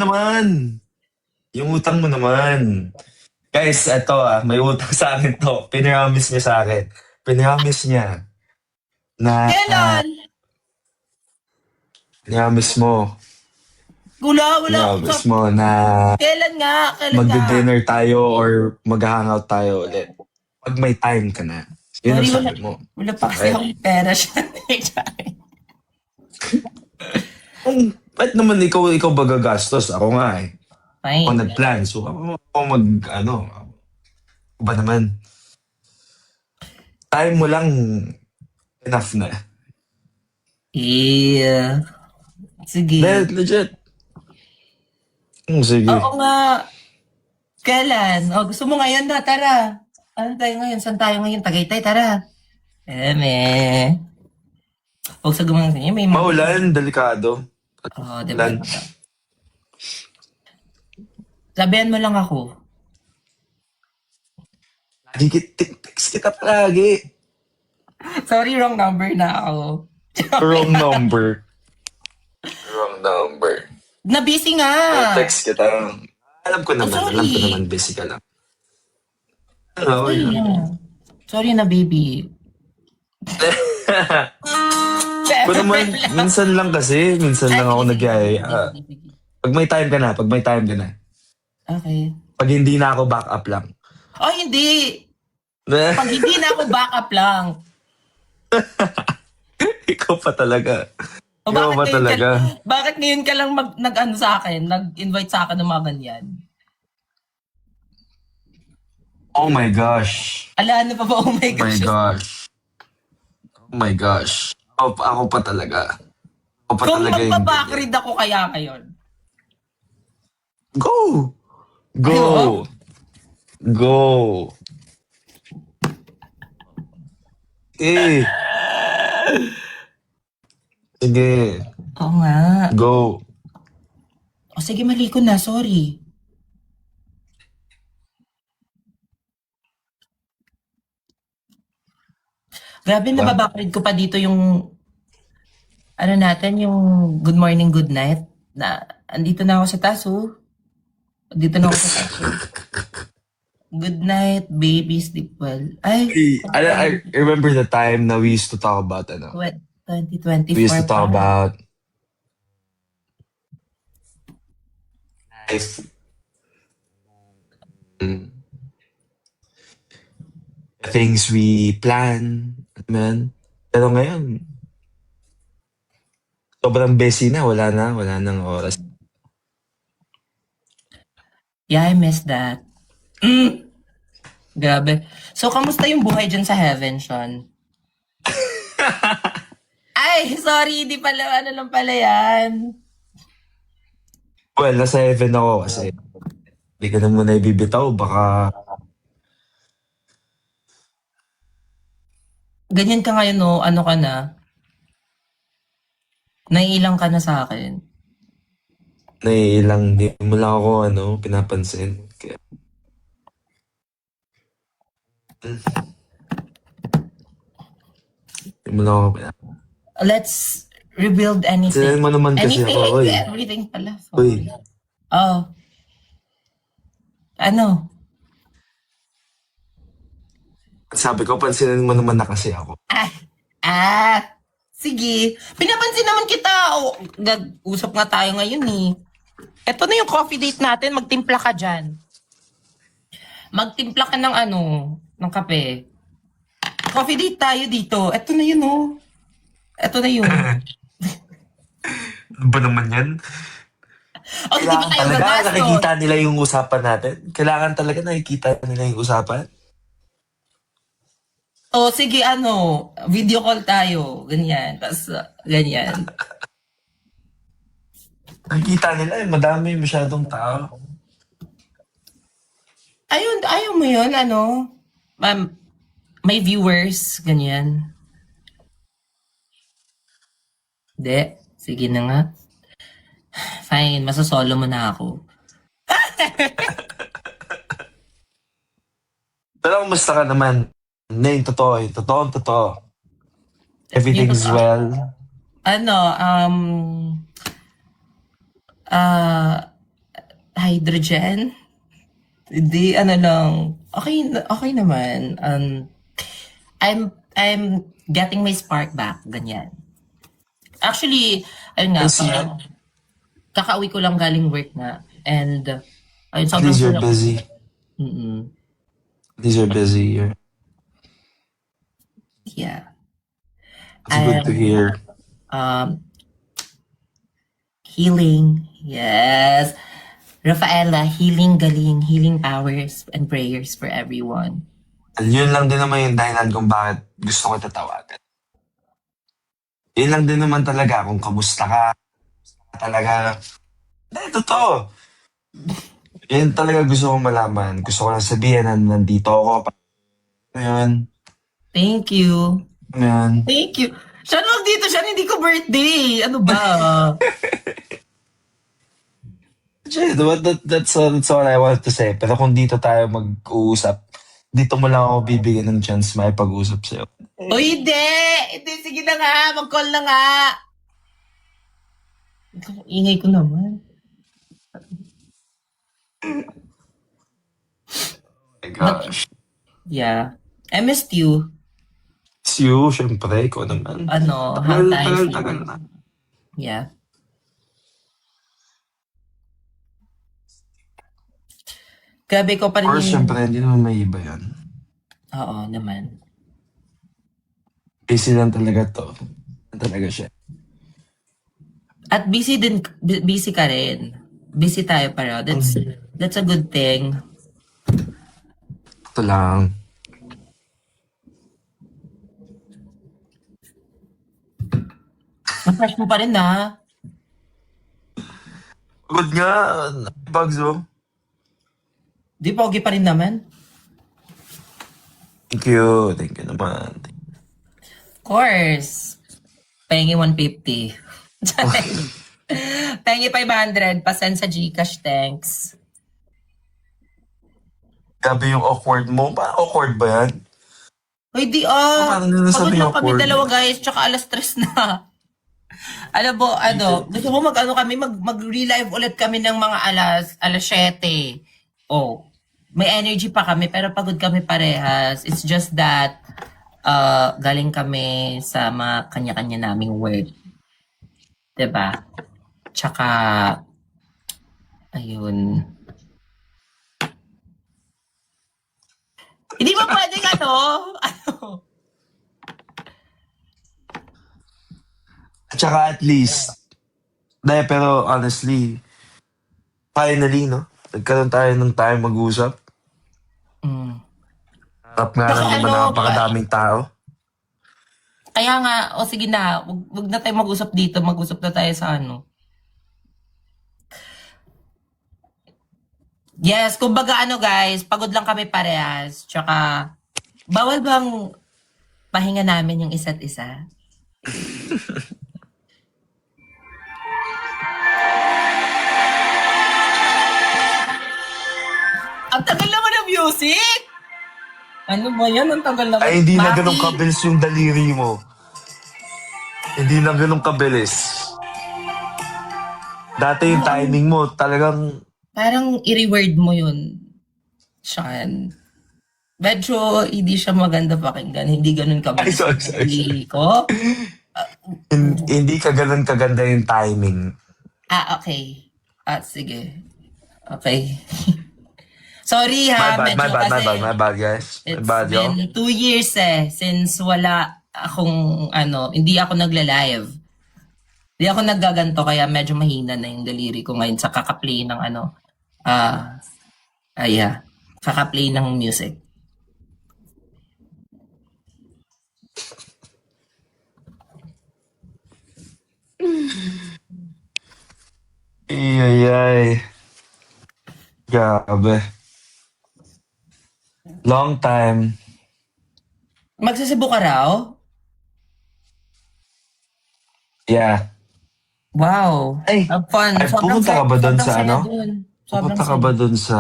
mo naman. Guys, eto may utang sa akin to. Piniramis niya sa akin. Piniramis niya na Kailan? piniramis mo. Wala. Piniramis mo na Kailan nga? magdi-dinner tayo or mag-hangout tayo ulit. Pag may time ka na. Yun ang Sorry, sabi mo. Wala pa kasi Okay. akong pera siya. Ba't naman ikaw ba gagastos? Ako nga eh. Fine. Ako nag-plan. So ako ba naman? Time mo lang enough na. Yeah. Sige. Legit. Sige. Oo nga. Kailan? Gusto mo ngayon na? Tara. Ano tayo ngayon? Saan tayo ngayon? Tagaytay, tara. Huwag sa gumang niya. May Maulan, delikado. diba? Ulan. Sabihan mo lang ako. Text kita palagi. Sorry, wrong number na ako. Wrong number. Na-busy nga. Text kita. Alam ko naman, busy ka lang. Hello. Sorry na, baby. Ko naman, minsan lang ako nagyaya. Pag may time ka na. Okay. Pag hindi na ako back up lang. Oh, hindi. Pag hindi na ako backup lang. Ikaw pa talaga. O Ikaw pa talaga. Bakit ngayon ka lang nag-ano sa akin, nag-invite sa akin ng mga ganyan? Oh my gosh. Ala, ano pa ba? Oh my gosh. Oh my gosh. Ako pa talaga. Kung magpa-backread ako kaya ngayon. Go! Sige. Oo nga. Go. O sige, mali ko na. Sorry. Grabe, nababackread ko pa dito yung ano natin, yung good morning, good night. Andito na ako sa taso. Andito na ako sa taso. Good night, baby, sleep well. Ay, I remember the time na we used to talk about what, 2024 We used to talk pa. about life. Things we plan. Man. Pero ngayon, sobrang busy na. Wala nang oras. Yeah, I miss that. Grabe. So, kamusta yung buhay dyan sa heaven, Sean? Ay, sorry, di pala, ano lang pala yan. Well, nasa heaven ako kasi hindi ka na muna ibibitaw. Baka Ganyan ka ngayon, no? Ano ka na? Naiilang ka na sa akin. Naiilang, di mo lang ako, pinapansin. Kaya, di mo lang ako pinapansin. Let's rebuild anything. Sinan mo naman kasi Anything, ako, everything pala. Uy, Sorry. Oh. Ano? sabi ko, pansinin mo naman na kasi ako. Sige. Pinapansin naman kita. O, usap nga tayo ngayon eh. Ito na yung coffee date natin. Magtimpla ka dyan. Magtimpla ka ng ng kape. Coffee date tayo dito. Ito na yun oh. Ito na yun. Ano ba naman yan? O, di ba Kailangan tayo talaga gagastos? nakikita nila yung usapan natin? Kailangan talaga nakikita nila yung usapan? O, sige video call tayo. Ganyan. Tapos, ganyan. Nakikita nila madami masyadong tao. Ayaw mo yun, may viewers, ganyan. Hindi. Sige na nga. Fine, masasolo mo na ako. Pero kumusta ka naman? Yung totoo. Everything's Yung totoo. well. Hydrogen? Hindi, lang. Okay naman. I'm getting my spark back, ganyan. Actually, ayun nga, I see. kakauwi ko lang galing work na. And, ayun, At least you're sarap. busy. Mm-mm. At least you're busy. Yeah. It's good to hear. Healing. Yes. Rafaela, healing galing, healing powers and prayers for everyone. Yun lang din naman yung dahilan kung bakit gusto ko tatawagan. Yun lang din naman talaga kung kamusta ka. Talaga. Hindi, totoo. Yun talaga gusto kong malaman. Gusto ko lang sabihin na nandito ako. Yun. Thank you. Yun. Thank you. Siya wag dito, siya hindi ko birthday. Ano ba? Shit, that's all I wanted to say. Pero kung dito tayo mag-uusap, dito mo lang ako bibigyan ng chance makipag-usap sa'yo. O hindi! Hindi, sige na nga. Mag-call na nga. Ingay ko naman. Oh my gosh. Yeah. I missed you. It's you, syempre. Ikaw naman. How Tagal na. Yeah. Grabe ko pa rin Or syempre, hindi naman may iba yan. Oo naman. Busy lang talaga to. Talaga siya. At busy ka rin. Busy tayo pareho. That's a good thing. Ito lang. Fresh mo pa rin na. Pagod nga. Bugs, oh. Di pogi pa rin naman. Thank you. Thank you naman. Of course. Pengi 150. Pengi 500. Pasend sa Gcash, thanks. Grabe yung awkward mo. Awkward ba yan? Uy, di Paano nila Pagod sabi lang kami awkward? dalawa guys, tsaka alas 3 na. Alam mo, gusto mo mag-relive ulit kami ng mga alas 7. Oh, may energy pa kami pero pagod kami parehas. It's just that galing kami sa mga kanya-kanya naming work. 'Di ba? Tsaka ayun. Hindi ba pwedeng At saka at least, pero honestly, finally, no? Nagkaroon tayo ng time mag-usap. Mm. Harap nga Baka lang naman napakadaming tao. Kaya nga, sige na, wag na tayo mag-usap dito, mag-usap na tayo sa Yes, kumbaga guys, pagod lang kami parehas. Tsaka, bawal bang pahinga namin yung isa't isa? music? Ano ba yan? Ang tagal naman. Ay, hindi na Maki. ganun kabilis yung daliri mo. Hindi na ganun kabilis. Dati yung timing mo, talagang... Parang i-reword mo yun, Sean. Medyo hindi siya maganda pakinggan. Hindi ganun Ay, kabilis sorry, ang sorry. daliri ko. Hindi ka ganun kaganda yung timing. Okay. Sige. Okay. Sorry ha, My medyo bad, kasi my bad, guys. My it's bad, yo. been 2 years since wala akong hindi ako nagla-live. Hindi ako naggaganto kaya medyo mahina na yung daliri ko ngayon sa kaka-play ng kaka-play ng music. Ay. Grabe. Long time. Magsasibo ka raw? Yeah. Wow. Ay, Have fun. ay, pupunta ka ba dun sobrang sa saya ano? dun. Sobrang Pupunta ka saya. ba dun sa...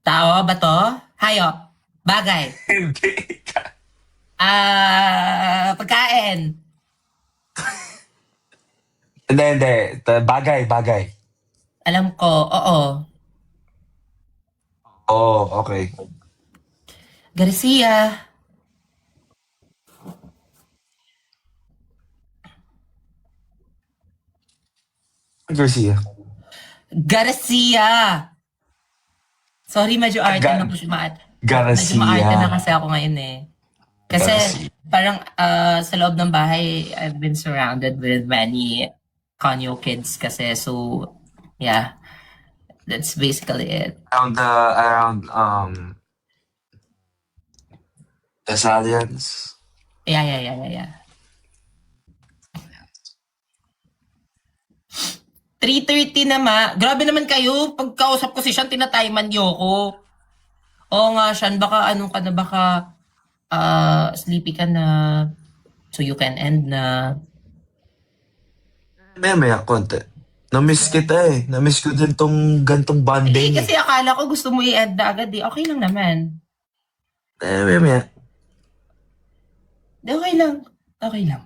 Tao ba to? Hayop? Bagay? Hindi. Pagkain? Hindi. Bagay. Alam ko, oo. Oh, okay. Garcia. Garcia. Garcia! Sorry, medyo arte na ko siya. Garcia. Medyo maarte na kasi ako ngayon eh. Kasi Garcia. parang sa loob ng bahay, I've been surrounded with many Kanyo kids kasi. So, yeah. That's basically it. Around Thessalians. Yeah. 3:30 na. Grabe naman kayo. Pagkausap ko si Sean, tinatiman niyo ko. Oo nga, Sean, baka sleepy ka na. So you can end na. Maya, konti. Na-miss kita eh. Na-miss ko din tong gantong bonding. Kasi akala ko gusto mo i-end na agad eh. Okay lang naman. Maya. Okay lang. Okay lang.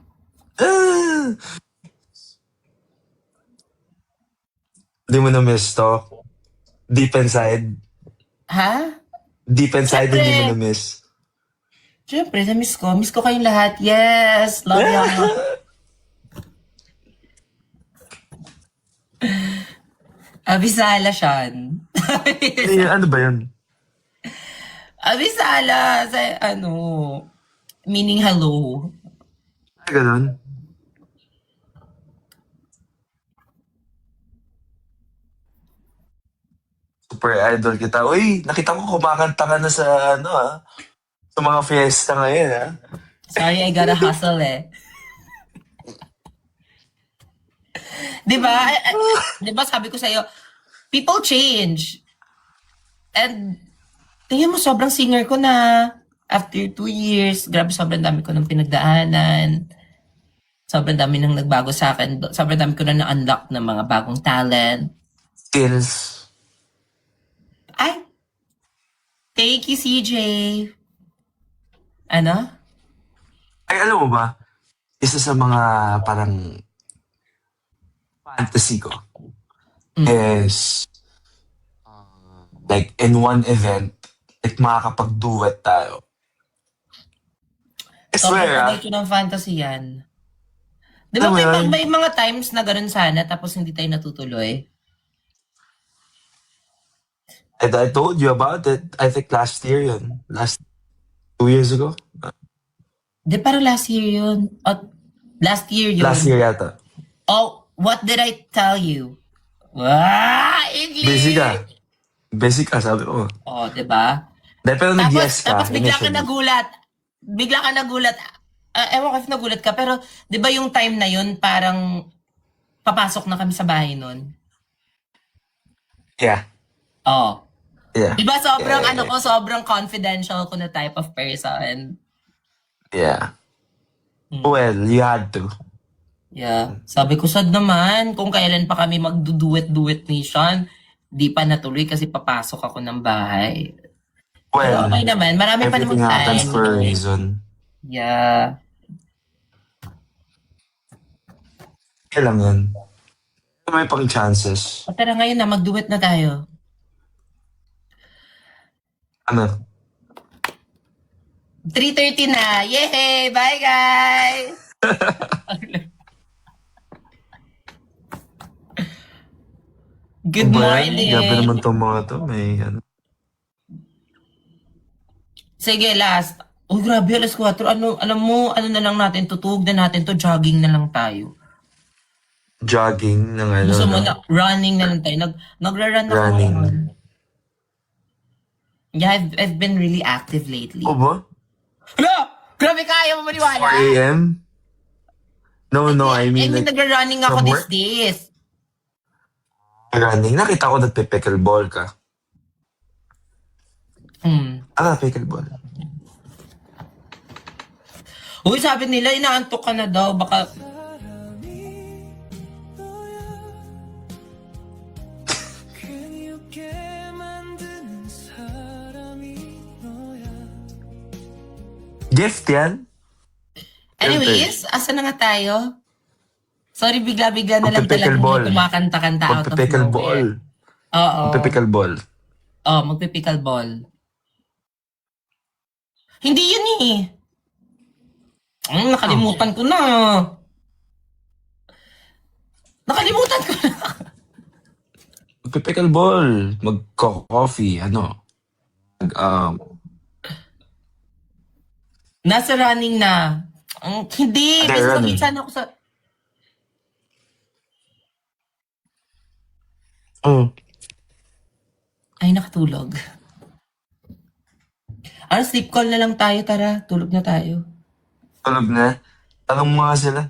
Di mo na-miss to? Deep inside? Ha? Deep inside, Siyempre. hindi mo na-miss? Siyempre, na-miss ko. Miss ko kayong lahat. Yes! Love you. Abisala, Sean. Ano ba yun? Abisala sa meaning hello. Ay, ganun. Super idol kita. Uy, nakita ko kumakanta ka na sa sa mga fiesta ngayon Sorry, I gotta hustle eh. Diba sabi ko sa'yo, people change. And tingnan mo, sobrang singer ko na. After 2 years, grabe, sobrang dami ko ng pinagdaanan. Sobrang dami nang nagbago sa akin. Sobrang dami ko na na-unlock ng mga bagong talent. Skills. Ay! Thank you, CJ. Ano? Ay, alam mo ba? Isa sa mga parang fantasy ko is like in one event, like makakapag-duet tayo. I swear, Sobrang ko ng fantasy yan. Di ba Alam mo yun? may mga times na ganun sana tapos hindi tayo natutuloy? And I told you about it. I think last year yun. 2 years ago? Di, parang last year yun. Last year yun. Last year yata. Oh, what did I tell you? English! Busy ka, sabi ko. Oh, di ba? Pero nag-yes ka. Tapos bigla ka initially. nagulat. Ewan ko if nagulat ka, pero di ba yung time na yun, parang papasok na kami sa bahay nun? Yeah. Oh. Yeah. Di ba sobrang Yeah. sobrang confidential ko na type of person. Yeah. Well, you had to. Yeah. Sabi ko, sad naman kung kailan pa kami magduduet-duet ni Sean. Di pa natuloy kasi papasok ako ng bahay. Pero Well, okay naman. Marami pa everything namang happens time. for a reason. Yeah. Kaya lang yun. May pang chances. O tara ngayon na, magduet na tayo. Ano? 3:30 na. Yay! Bye, guys! Good morning. Gabi naman itong mga to. May ano. Sige, last. Oh, grabe, alas 4. Alam mo, ano na lang natin, tutugog na natin to, jogging na lang tayo. Jogging ng ano. Gusto mo na, running na lang tayo. Nagra-run ako. Running. ngayon. Yeah, I've been really active lately. O ba? Hala! Grabe kaya mo 4 maniwala. a.m.? No, I mean like nagra-running ako from these work? days. running. Nakita ko nagpe-pickleball ka. Pickleball. Uy, sabi nila, inaantok ka na daw. Baka, Gift yan? anyways, asa na nga tayo? Sorry, bigla-bigla na lang talaga Magpe-pickleball. kumakanta-kanta out of Magpe-pickleball. nowhere. Oo. Magpe-pickleball. Oh, magpe-pickleball. Hindi yun eh. Nakalimutan ko na. Nakalimutan ko na. Magpe-pickleball. Mag-coffee. Ano? Nasa running na. Hindi. Hindi, Basta running. minsan ako sa... Ay, nakatulog. Sleep call na lang tayo, tara. Tulog na tayo. Tulog na. Tanong mo nga sila.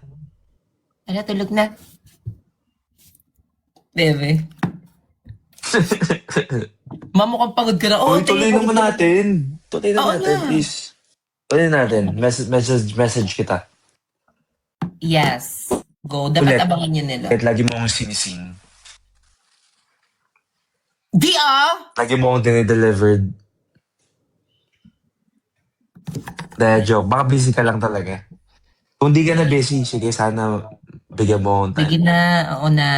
Tara, tulog na. Bebe. Mamukhang pagod ka na. Uy, tingin tuloy ko- naman natin. Tuloy Oo naman natin, na. please. Tuloy natin. Message kita. Yes. Go. Dapat Ulit. abangan nyo nila. Kahit lagi mo akong sinising. Di ah! Lagi mo akong dinidelivered. Dahil joke. Baka busy ka lang talaga. Kung di ka na busy, sige, sana bigyan mo akong time. Sige na. Oo na.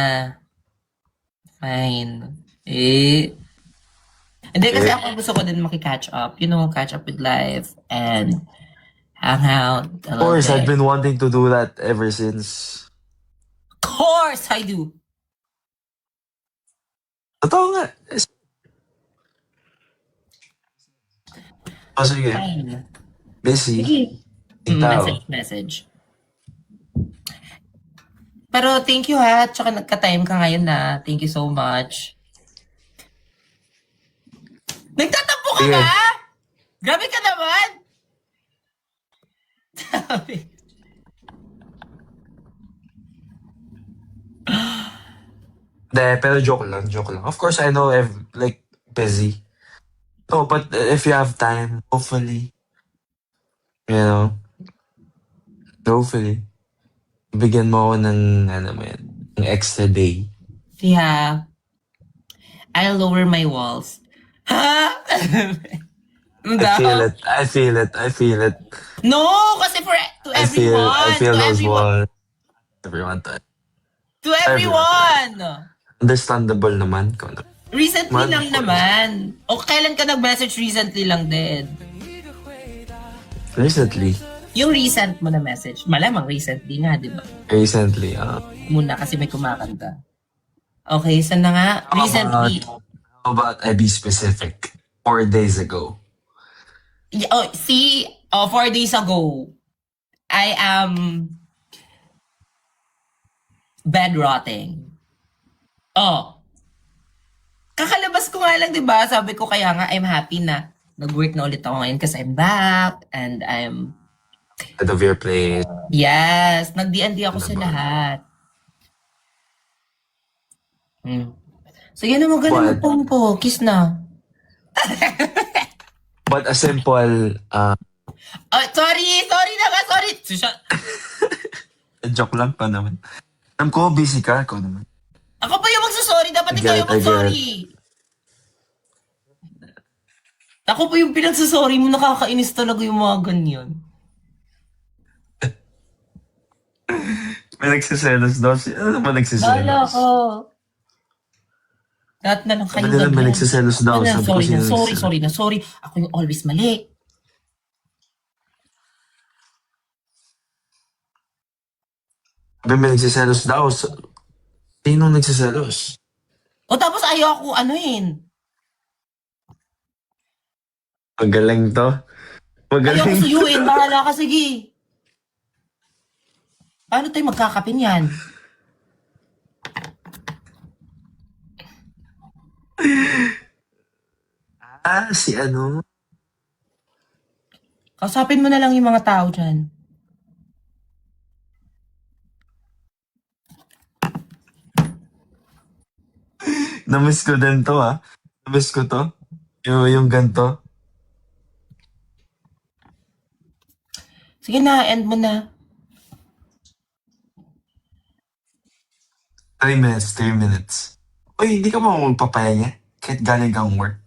Fine. Hindi kasi ako gusto ko din makikatch up. You know, catch up with life and hang out. Of course, I've been wanting to do that ever since. Of course, I do. Totoo nga. Oh, sige. Fine. Busy. Tao. Message. Pero thank you ha. Tsaka nagka-time ka ngayon na. Thank you so much. Nagtatampo ka Sige. ba? Grabe ka naman. Sabi. Pero joke lang. Of course, I know I'm like busy. No, but if you have time, hopefully, hopefully, bigyan mo ako ng, ng extra day. Yeah. I'll lower my walls. Ha? I feel it. No, kasi to I feel everyone. those walls. Everyone. To everyone. Understandable naman. Recently Man, lang of course. naman. O kailan ka nag-message recently lang din? Recently, Yung recent mo na message. Malamang recently nga, di ba? uh, Muna kasi may kumakanta. Okay, saan na nga? Recently. how about I be specific? 4 days ago. Oh, see, 4 days ago, I am bed rotting. Oh. Kakalabas ko nga lang, di ba? Sabi ko kaya nga, I'm happy na nag-work na ulit ako ngayon kasi I'm back and I'm... Out of your place. Yes, nag-D&D ako sa lahat. Sige na, magaling What? magpompo. Kiss na. But a simple, Oh, sorry na nga, sorry. Joke lang pa naman. Alam ko, busy ka. Ikaw naman. Ako pa yung magsasorry. Dapat I ikaw get yung it, I get magsorry. Ako pa yung pinagsasorry mo. Nakakainis talaga yung mga ganyan. May nagsiselos daw. Ano naman Bala nagsiselos? ko. Lahat na lang kayo Sabi nila may ganyan. nagsiselos daw. Ano, Sabi ko, sorry na, sino sorry, nagsiselos? sorry na, sorry. Ako yung always mali. Sabi may nagsiselos daw. Sino nagsiselos? O tapos ayaw ako anuhin. Magaling to. Ayaw ko Magaling to. suyuin. Bahala ka, sige. Paano tayo magkakapin yan? Si ano? Kausapin mo na lang yung mga tao dyan. Namiss ko din to Namiss ko to. Yung ganto. Sige na, end mo na. 3 minutes, 3 minutes. Uy, hindi ka ba magpapahinga? Kahit galing kang work.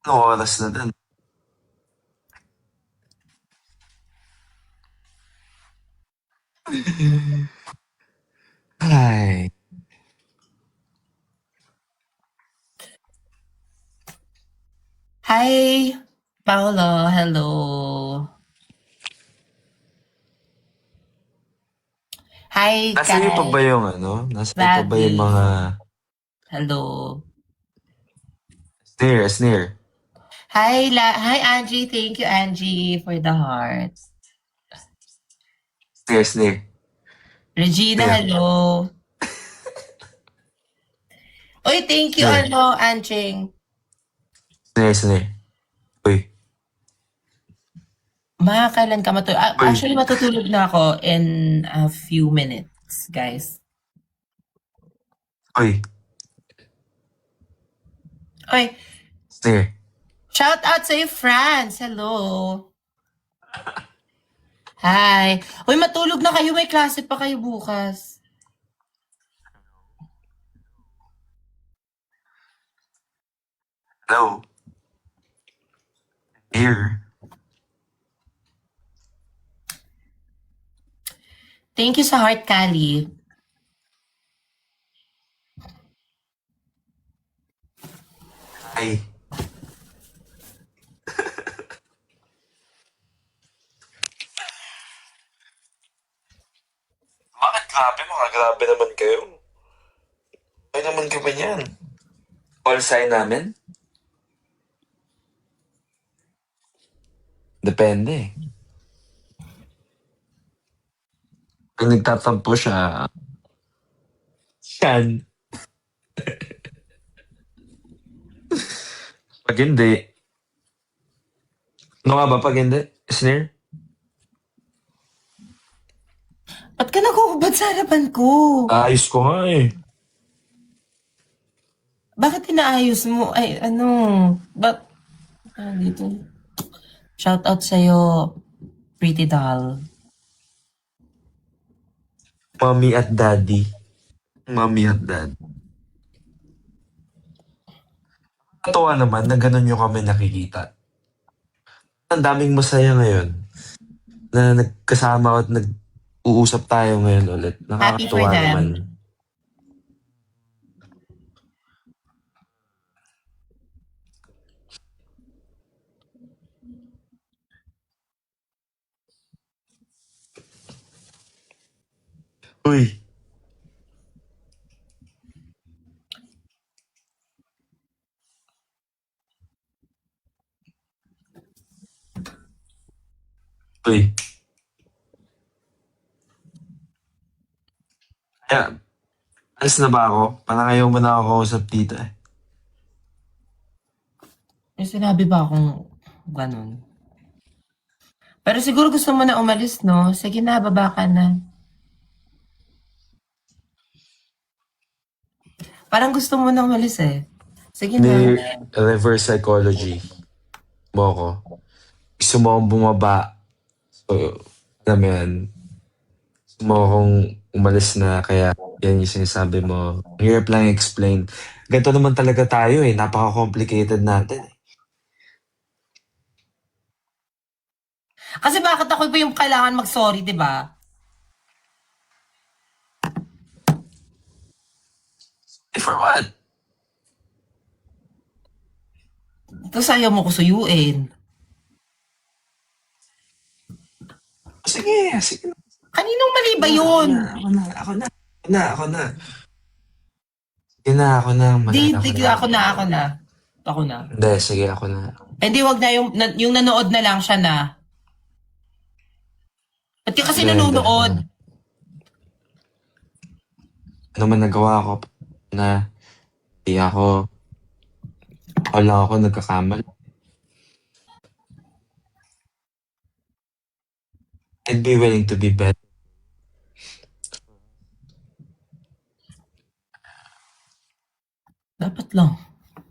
Ano oras na din? Ay. Hi, Paolo. Hello. Hi, Nasa iyo pa Kai. ba yung ano? Nasa iyo pa ba yung mga Hello. sneer? Hi, Angie. Thank you, Angie, for the heart. Sneer. Regina, Yeah. hello. Uy, thank you, Yeah. Anching. Sneer. Uy. Kailan ka matulog? Uy. Actually, matutulog na ako in a few minutes, guys. Uy. Uy, Sneer. shout out sa'yo, France. Hello. Hi. Uy, matulog na kayo. May klase pa kayo bukas. Hello. Here. Thank you sa heart, Kali. Ay. Bakit grabe? Mga grabe naman kayo. Ay naman ka ba yan? All sign namin? Depende. Pag nagtatampo siya, yan. Pag hindi, ano nga ba pag hindi? Sneer? Ba't ka nagkukubad sa harapan ko? Ayos ko nga eh. Bakit inaayos mo? Ay, dito. Shout out sa'yo, pretty doll. Mommy at daddy. Mommy at dad. Katawa naman na ganun yung kami nakikita. Ang daming masaya ngayon na nagkasama at nag-uusap tayo ngayon ulit. Happy for Nakakatuwa them. naman. Uy. Uy. Kaya, alis na ba ako? Parang ayaw mo na ako kausap dito eh. May sinabi ba akong ganun? Pero siguro gusto mo na umalis, no? Sige na, baba ka na. Parang gusto mo na umalis eh. Sige na. Ni reverse psychology mo ko. Gusto mo akong bumaba. So, alam mo yan. Gusto mo akong umalis na kaya yan yung sinasabi mo. Ang hirap lang explain. Ganito naman talaga tayo eh. Napaka-complicated natin eh. Kasi bakit ako ba yung kailangan mag-sorry, di ba? For what? Tapos ayaw mo ko suyuin. Sige, sige. Kaninong mali ba yun? Ako na. Sige na, ako na. Di, ako na. Hindi, sige, ako na. Hindi, wag na yung nanood na lang siya na. Ba't ka kasi Hindi, nanonood? Ano man nagawa ko na di ako lang ako nagkakamali. I'd be willing to be better. Dapat lang.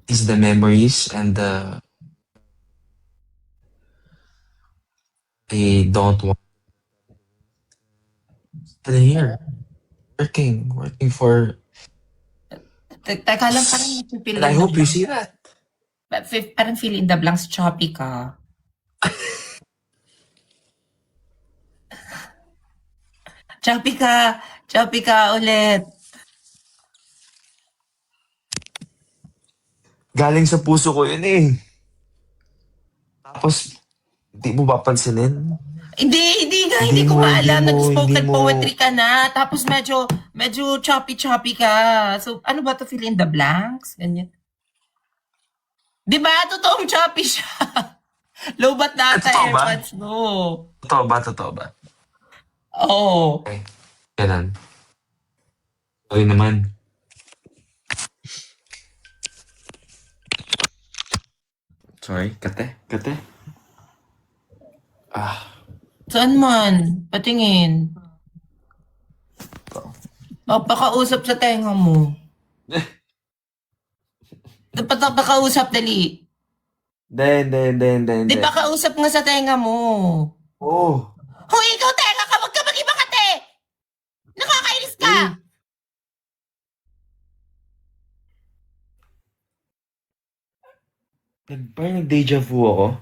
It's the memories and I don't want to here. Working for Teka lang, parang napipil and I hope you see that. Parang fill in the blanks, choppy ka. Choppy ka ulit. Galing sa puso ko yun eh. Tapos, di mo papansinin? Hindi ko mo, maalam. hindi mo, Nag-spoken hindi mo. poetry ka na. Tapos medyo choppy ka. So, ano ba to fill in the blanks? Ganyan. Di ba? Totoong choppy siya. Lobat na ata Totoo ba? airpods mo. Totoo ba? Oo. Okay. Ganun. Sorry naman. Sorry, kate. Saan man? Patingin. Pakausap sa tenga mo. Pakausap, dali. Hindi. Di pakausap nga sa tenga mo. Oh. Hoy, ikaw tenga ka! Huwag ka mag-iba kate! Nakakainis ka! Parang nag-deja vu ako.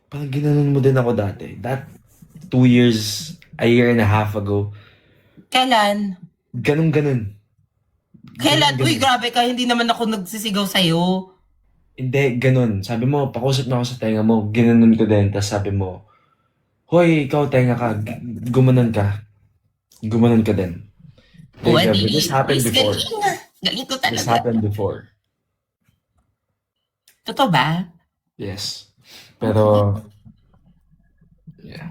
Parang ginanon mo din ako dati. That 2 years, a year and a half ago. Kailan? Ganun. Kailan? Uy, grabe ka. Hindi naman ako nagsisigaw sa'yo. Hindi, ganun. Sabi mo, pakusap na ako sa tenga mo. Ginanon ko din. Tapos sabi mo, hoy, ikaw tenga ka. Gumanon ka. Gumanon ka din. Deja vu. This happened before. Galing ko This talaga. happened before. Totoo ba? Yes. Pero, yeah.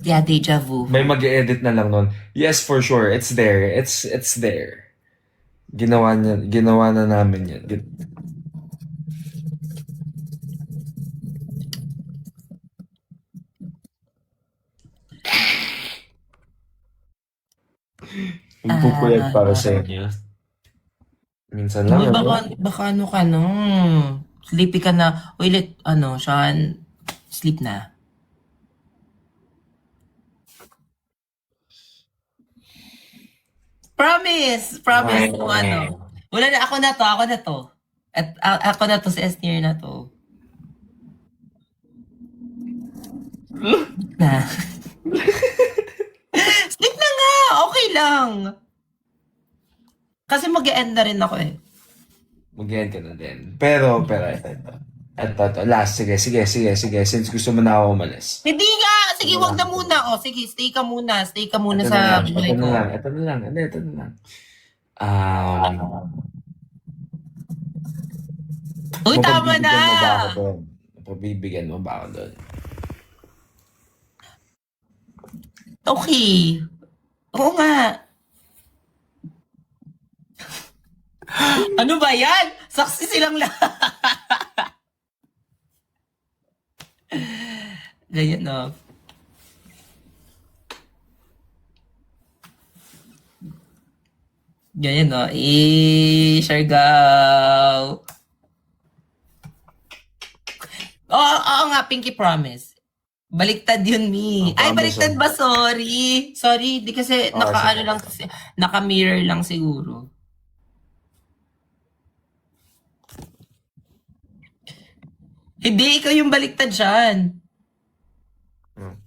Yeah, deja vu. May mag-edit na lang nun. Yes, for sure. It's there. It's there. Ginawa na namin yan. Pupuyag para sa inyo. Minsan lang. Uy, ano? baka ano ka no. Sleepy ka na. Uy, Sean, sleep na. Promise! Kung ano. Wala na, ako na to. At ako na to, si Esnier na to. Na. Sleep na nga! Okay lang. Kasi mag-e-end na rin ako eh. Mag-end ka na din. Pero, ito. Last, sige. Since gusto mo na ako umalis. Hindi nga! Sige, wag na muna. O, sige, stay ka muna. Stay ka muna sa buhay ko. Ito na lang. Uy, tama na! Pabibigyan mo ba ako doon? Okay. Oo nga. Ano ba yan? Saksi silang lahat. Ganyan na. Ganyan, no? Siargao. Oo nga, Pinky promise. Baliktad yun, Mi. Ay, Promise, baliktad ba? Sorry. Sorry, di kasi naka-ano sige. lang kasi, naka-mirror lang siguro. Hindi, ikaw yung baliktad dyan. Hmm.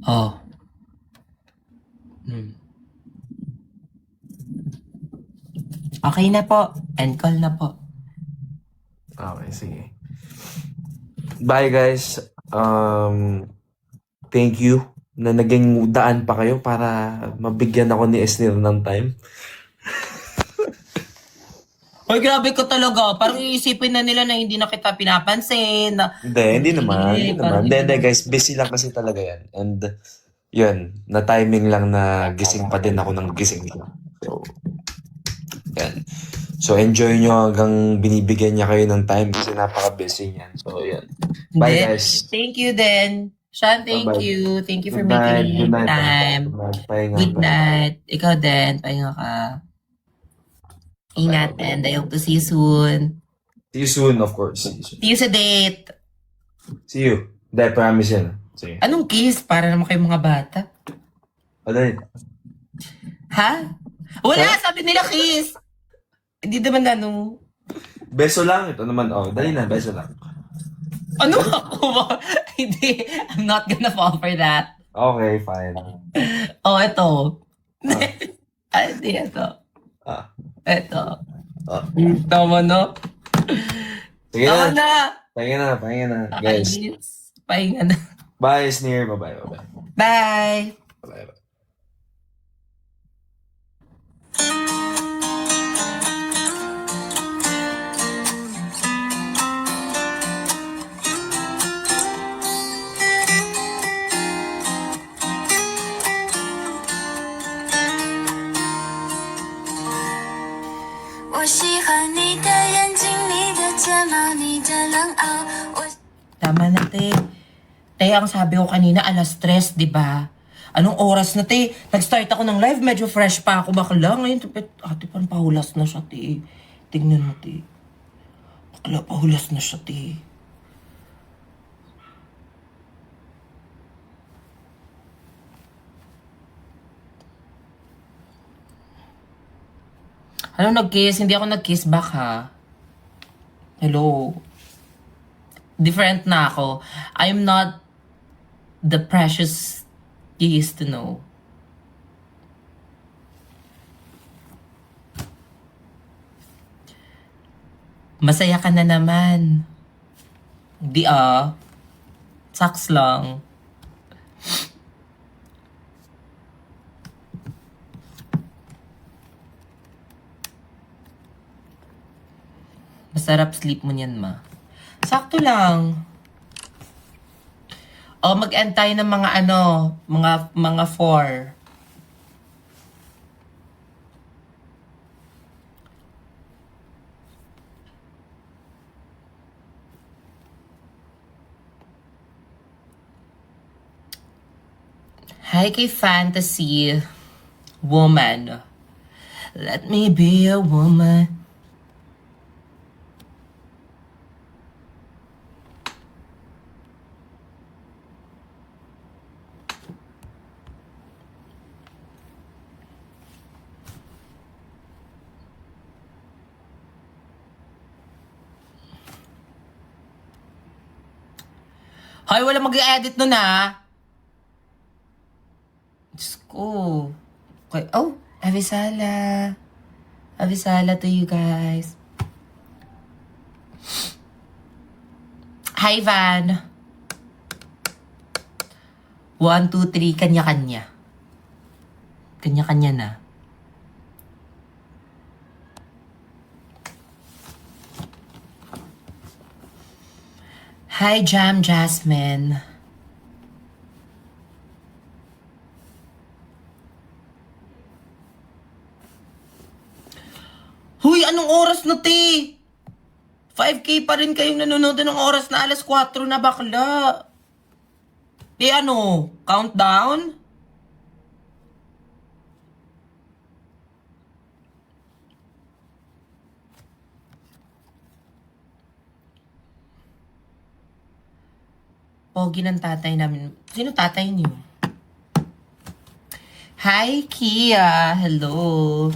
Oh. Hmm. Okay na po. End call na po. Okay, sige. Bye guys. Thank you na naging daan pa kayo para mabigyan ako ni Esnir ng time. Ay, grabe ko talaga. Parang iisipin na nila na hindi na kita pinapansin. Na, Hindi naman. Hindi parang naman. Hindi, guys. Busy lang kasi talaga yan. And, yun. Na-timing lang na gising pa din ako ng gising lang. So, yan. So, enjoy nyo hanggang binibigyan niya kayo ng time kasi napaka-busy niyan. So, yan. Bye, Hindi. guys. Thank you then. Sean, thank Bye-bye. you. Thank you for Good night. making Good night. time. Good night. Pahinga. Good Bye. night. Ikaw din. Pahinga ka. Ingat and I hope to see you soon. See you soon, of course. See you soon. See you sa date. See you. Hindi, promise yan. Sige. Anong kiss? Para naman kayong mga bata. Ano yun? Ha? Wala! Sabi nila kiss! Hindi naman ano. Beso lang. Ito naman. Oh, dali na. Beso lang. Ano ako ba? Hindi. I'm not gonna fall for that. Okay, fine. Oh, ito. Ay, hindi, ito. Ah. Ito. Ah. Tama no? Sige Tama na. na! Pahinga na. Pahinga na. Guys. Nakainis. Pahinga na. Bye, Sneer. Bye-bye. Bye-bye. Bye! Bye-bye. Tama na, te. Te, ang sabi ko kanina, alas 3, di ba? Anong oras na, te? Nag-start ako ng live, medyo fresh pa ako. Bakla, ngayon, ate, parang pahulas na siya, te. Tingnan mo, te. Bakla, pahulas na siya, te. Ano nag-kiss? Hindi ako nag-kiss back, ha? Hello? Different na ako. I'm not the precious you used to know. Masaya ka na naman. Di Saks lang. Masarap sleep mo niyan, ma. Sakto lang. O, mag-end tayo ng mga mga 4. Hi kay Fantasy Woman. Let me be a woman. Hoy, wala mag-edit nun, ha? Diyos ko. Okay. Oh, Avisala. Avisala to you guys. Hi, Van. 1, 2, 3, kanya-kanya. Kanya-kanya na. Hi, Jam Jasmine. Huy, anong oras na, te? 5K pa rin kayong nanonood ng oras na alas 4 na, bakla. Te, ano? Countdown? Pogi ng tatay namin. Sino tatay niyo? Hi, Kia. Hello.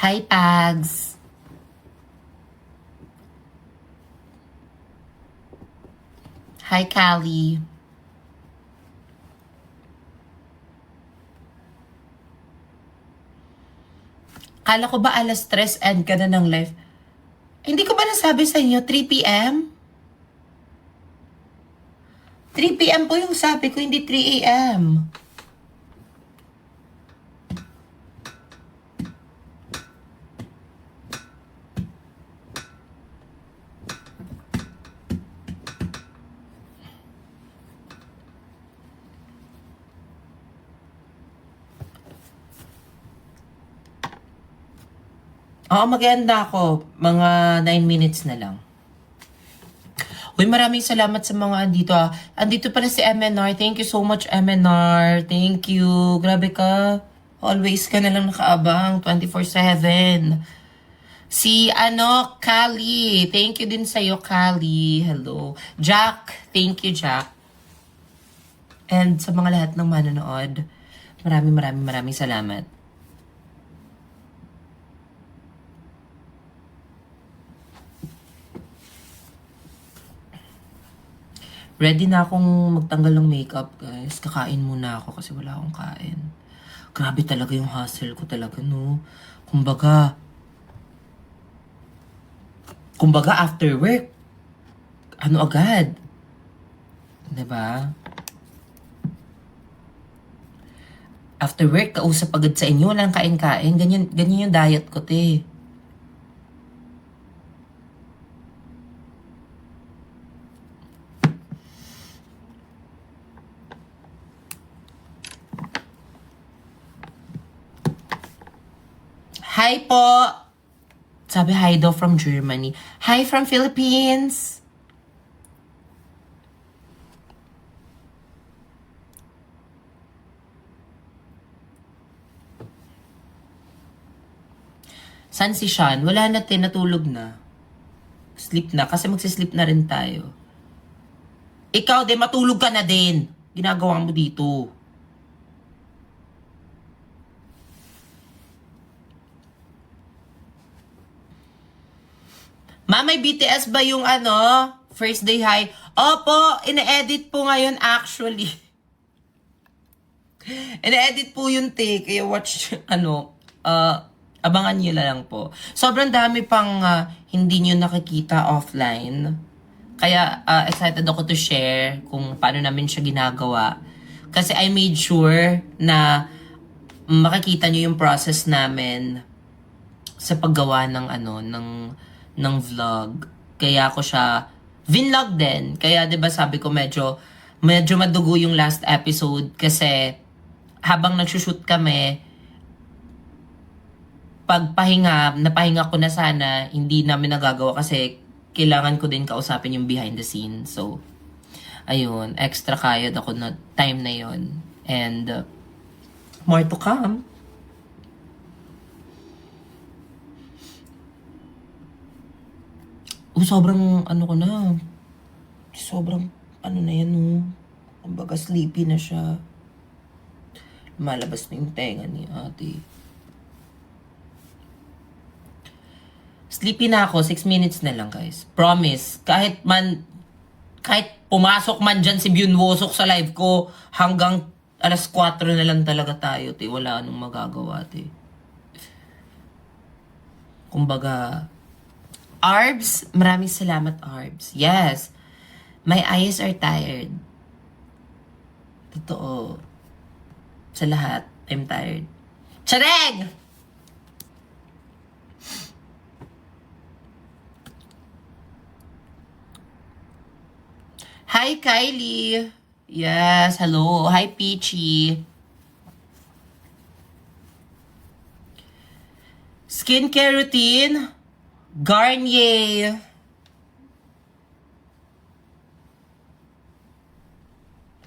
Hi, Pags. Hi, Callie. Kala ko ba alas 3 end ka na ng live? Hindi ko ba nasabi sa inyo 3 p.m.? 3 p.m. po yung sabi ko, hindi 3 a.m. Oo, maganda ako. Mga 9 minutes na lang. Uy, maraming salamat sa mga andito. Andito pala si MNR. Thank you so much, MNR. Thank you. Grabe ka. Always ka na lang nakaabang. 24/7. Si, Kali. Thank you din sa'yo, Kali. Hello. Jack. Thank you, Jack. And sa mga lahat ng manonood, maraming salamat. Ready na akong magtanggal ng makeup, guys. Kakain muna ako kasi wala akong kain. Grabe talaga yung hustle ko talaga, no? Kumbaga after work, agad? Diba? After work, kausap agad sa inyo, walang kain-kain. Ganyan yung diet ko, te. Hi po! Sabi hi daw from Germany. Hi from Philippines! San si Sean? Wala na, natulog na. Sleep na, kasi magsisleep na rin tayo. Ikaw din, matulog ka na din. Ginagawa mo dito. Ma, may BTS ba yung first day high? Opo, ina-edit po ngayon actually. Ina-edit po yung take. Kaya watch, abangan nyo na lang po. Sobrang dami pang hindi nyo nakikita offline. Kaya excited ako to share kung paano namin siya ginagawa. Kasi I made sure na makikita nyo yung process namin sa paggawa ng vlog. Kaya ako siya vinlog din. Kaya 'di ba sabi ko medyo madugo yung last episode kasi habang nagsushoot kami, napahinga ko na sana, hindi namin nagagawa kasi kailangan ko din kausapin yung behind the scenes. So, ayun, extra kayod ako na time na yon. And more to come. Sobrang na yan, Kumbaga sleepy na siya. Lumalabas na yung tenga ni ate. Sleepy na ako, 6 minutes na lang, guys. Promise. Kahit pumasok man dyan si Byunwosok sa live ko, hanggang alas 4 na lang talaga tayo, te. Wala anong magagawa, te. Kumbaga, Arbs, maraming salamat, Arbs. Yes, my eyes are tired. Totoo. Sa lahat, I'm tired. Chareg! Hi, Kylie. Yes, hello. Hi, Peachy. Skincare routine. Garnier.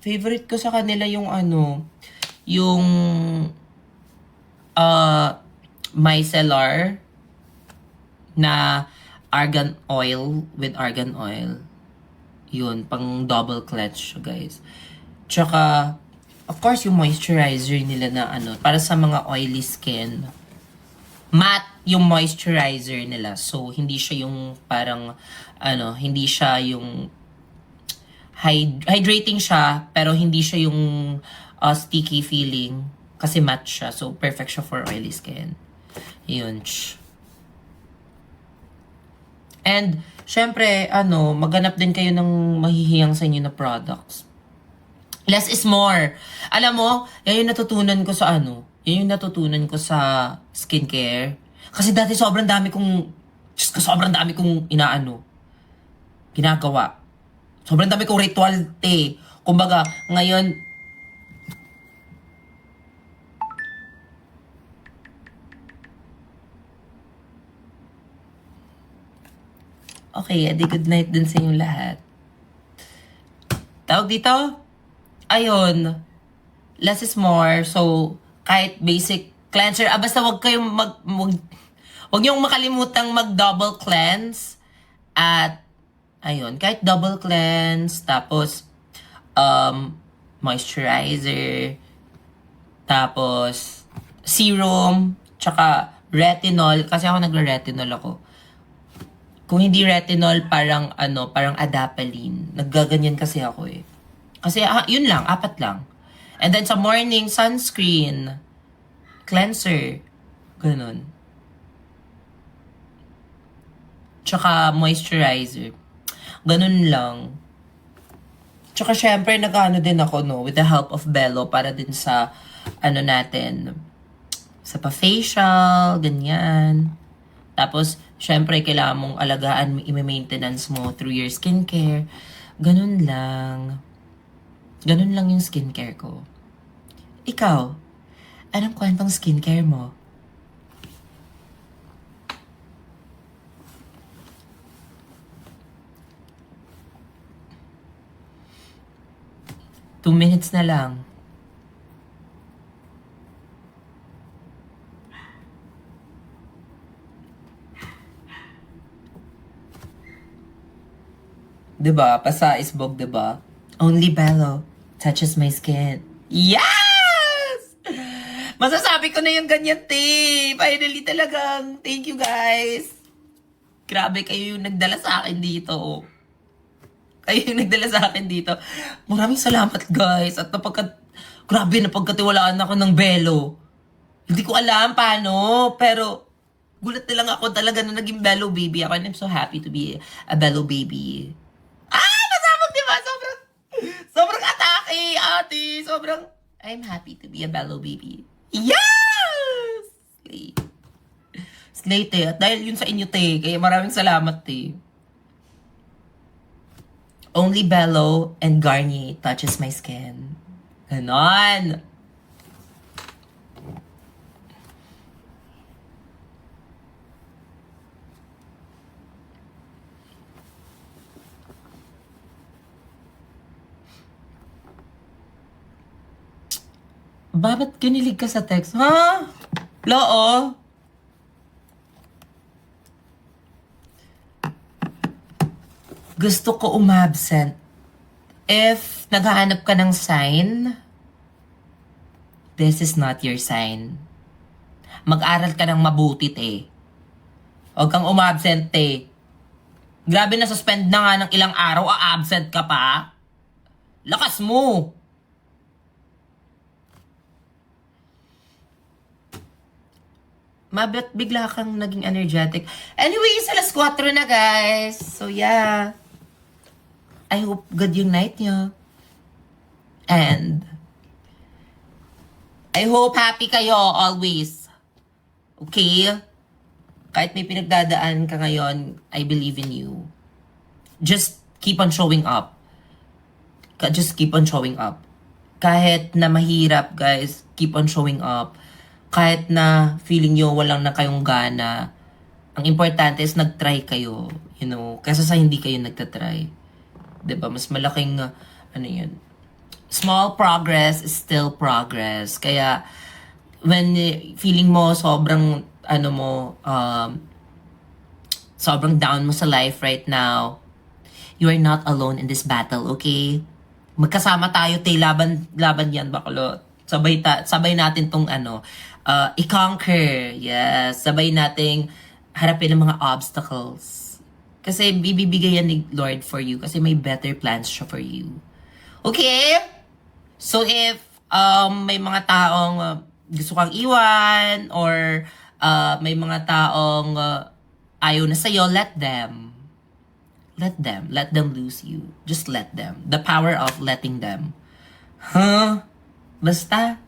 Favorite ko sa kanila yung yung micellar na argan oil with argan oil. Yun, pang double cleanse siya, guys. Tsaka, of course, yung moisturizer nila na ano, para sa mga oily skin. Matte yung moisturizer nila. So, hindi siya yung parang, ano, hindi siya yung hydrating siya, pero hindi siya yung sticky feeling. Kasi matte siya. So, perfect siya for oily skin. Yun. And, syempre, ano, maghanap din kayo ng mahihiyang sa inyo na products. Less is more. Alam mo, yan yung natutunan ko sa ano, yan yung natutunan ko sa skincare. Kasi dati sobrang dami kong inaano, ginagawa. Sobrang dami kong ritual, te. Kumbaga, ngayon, okay, edi good night din sa inyong lahat. Tawag dito? Ayun. Less is more. So, kahit basic cleanser, basta wag kayong wag niyong makalimutang mag-double cleanse. At, ayun, kahit double cleanse, tapos, moisturizer, tapos, serum, tsaka retinol, kasi ako nagre-retinol ako. Kung hindi retinol, parang adapalene. Naggaganyan kasi ako eh. Kasi yun lang, 4 lang. And then sa morning, sunscreen, cleanser, ganun. Tsaka moisturizer. Ganun lang. Tsaka syempre, nag-ano din ako, no, with the help of Bello para din sa, natin, sa pa-facial, ganyan. Tapos, syempre, kailangan mong alagaan, i-maintenance mo through your skincare. Ganun lang. Ganun lang yung skincare ko. Ikaw, anong kwentong skincare mo? Two minutes na lang. Diba? Pasa isbog, diba? Only Bello touches my skin. Yes! Masasabi ko na yung ganyan, te. Finally talagang. Thank you, guys. Grabe, kayo yung nagdala sa akin dito. Kayo yung nagdala sa akin dito. Maraming salamat, guys. At grabe, napagkatiwalaan ako ng Bello. Hindi ko alam paano, pero gulat na lang ako talaga na naging Bello baby ako. And I'm so happy to be a Bello baby. Diba? Sobrang atake, ate. I'm happy to be a Bello baby. Yes! Slay, te. At dahil yun sa inyo, te. Kaya maraming salamat, te. Only Bello and Garnier touches my skin. Ganon. Bakit kinilig ka sa text? Ha? Loo? Gusto ko umabsent. If naghahanap ka ng sign, this is not your sign. Mag-aral ka ng mabuti, te. Huwag kang umabsent, te. Grabe na suspend na nga ng ilang araw, absent ka pa. Lakas mo. Mabit bigla kang naging energetic. Anyways, alas 4 na, guys. So, yeah. I hope good yung night nyo. And, I hope happy kayo always. Okay? Kahit may pinagdadaan ka ngayon, I believe in you. Just keep on showing up. Just keep on showing up. Kahit na mahirap, guys, keep on showing up. Kahit na feeling nyo walang na kayong gana, ang importante is nag-try kayo, you know, kaysa sa hindi kayo nagtatry. Diba? Mas malaking, small progress is still progress. Kaya, when feeling mo sobrang, sobrang down mo sa life right now, you are not alone in this battle, okay? Magkasama tayo, laban yan, bakulot. Sabay natin tong i-conquer. Yes, sabay nating harapin ang mga obstacles. Kasi bibigay yan ni Lord for you kasi may better plans siya for you. Okay? So if may mga taong gusto kang iwan or may mga taong ayaw na sa'yo, let them. Let them lose you. Just let them. The power of letting them. Basta,